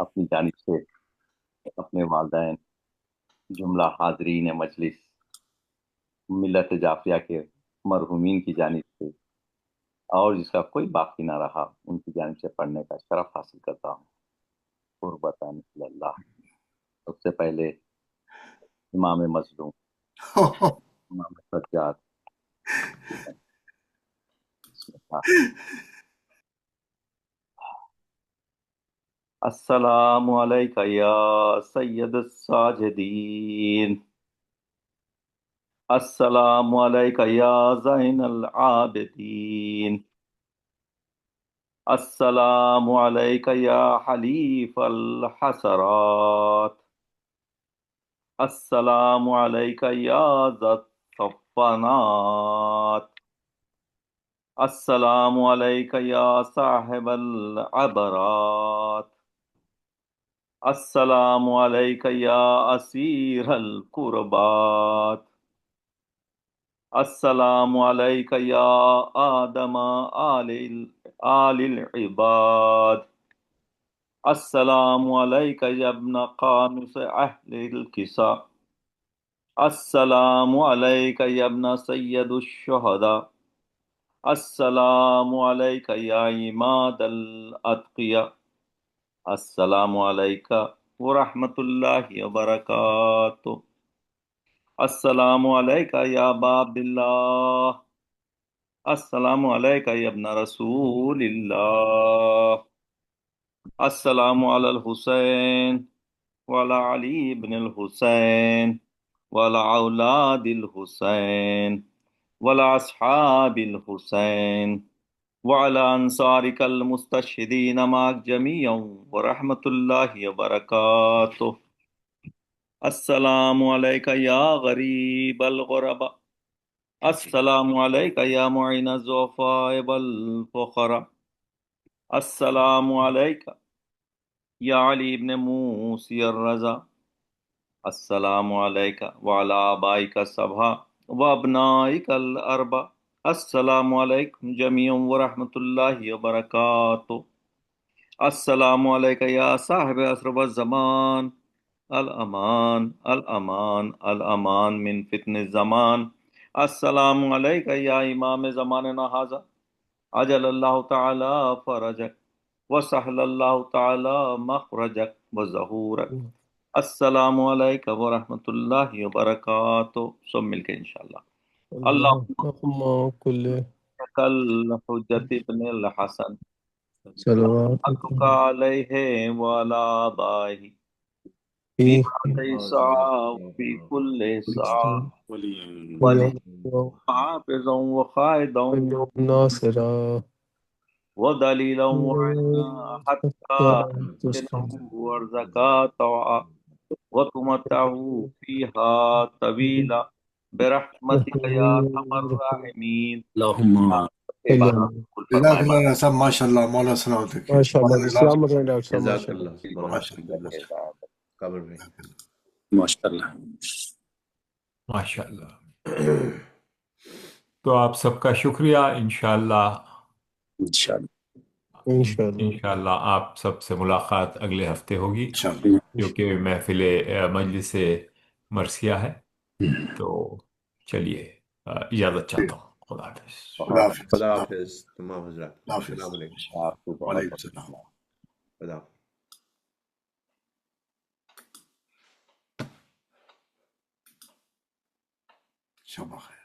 اپنی جانب سے اپنے والدین، جملہ حاضرین مجلس، ملت جعفریہ کے مرحومین کی جانب سے، اور جس کا کوئی باقی نہ رہا ان کی جانب سے پڑھنے کا شرف حاصل کرتا ہوں۔ قربتاً الی اللہ۔ سب سے پہلے امام مظلوم امام سجاد، السلام علیکہ یا سید الساجدین، السلام علیکہ یا زین العابدین، السلام علیکہ یا حلیف الحسرات، السلام علیکہ یا ذا الصفانات، السلام علیکہ یا صاحب العبرات، السلام علیکہ یا اسیر القربات، السلام علیکہ یا آدم آل العباد، السلام علیکہ یا ابن قانوس اہل الکساء، السلام علیکہ یا ابن سید الشہداء، السلام علیکہ یا عماد الاتقیاء، السلام علیکہ ورحمۃ اللہ وبرکاتہ، السلام علیکہ یا ابا عبداللہ، السلام علیکہ یا ابن رسول اللہ، السلام علی الحسین وعلی علی ابن الحسین وعلی اولاد الحسین وعلی اصحاب الحسین وعلی انصارک المستشہدین معک جمیعا ورحمۃ اللہ وبرکاتہ، السلام علیکہ یا غریب الغرباء، السلام علیکہ یا معین الضعفاء والفقراء، السلام علیکہ یا علی ابن موسی الرضا، السلام علیکہ وعلی آبائک السبع وابنائک الاربع، السلام علیکم جمیعا ورحمۃ اللہ وبرکاتہ، السلام علیکہ یا صاحب عصر والزمان، الامان الامان الامان من فتن الزمان، السلام علیکہ یا امام زماننا ھذا، عجل اللہ تعالی فرجک وسہل اللہ تعالی مخرجک وظہورک، السلام علیکم ورحمۃ اللہ وبرکاتہ۔ سب مل کے انشاءاللہ۔ اللہم کل حجت ابن الحسن حقک علیہ وعلی آبائہ فی ساعة فی کل ساعة ولی حافظا وقائدا ناصرا ودلیلا وعنا حتی تنہو ورزقا طوعا وتمتعوا فيها طويلا برحمتك يا ارحم الراحمین. اللهم جزاک اللہ ڈاکٹر صاحب، ماشاء اللہ، مولا سلامت رکھے. ماشاء اللہ جی، السلام علیکم ڈاکٹر صاحب. جزاک ماشاء اللہ. اللہ مولانا قبر میں. ماشاء اللہ. ماشاء اللہ. تو آپ سب کا شکریہ. انشاءاللہ انشاءاللہ انشاءاللہ آپ سب سے ملاقات اگلے ہفتے ہوگی، انشاءاللہ. جو کہ محفل مجلس مرثیہ ہے. تو چلیے اجازت چاہتا ہوں. خدا حافظ. خدا حافظ. خدا حافظ تمام حضرات. خدا حافظ. السلام علیکم. آپ کو بہت وعلیکم بہت السلام. خدا حافظ. شب بخیر.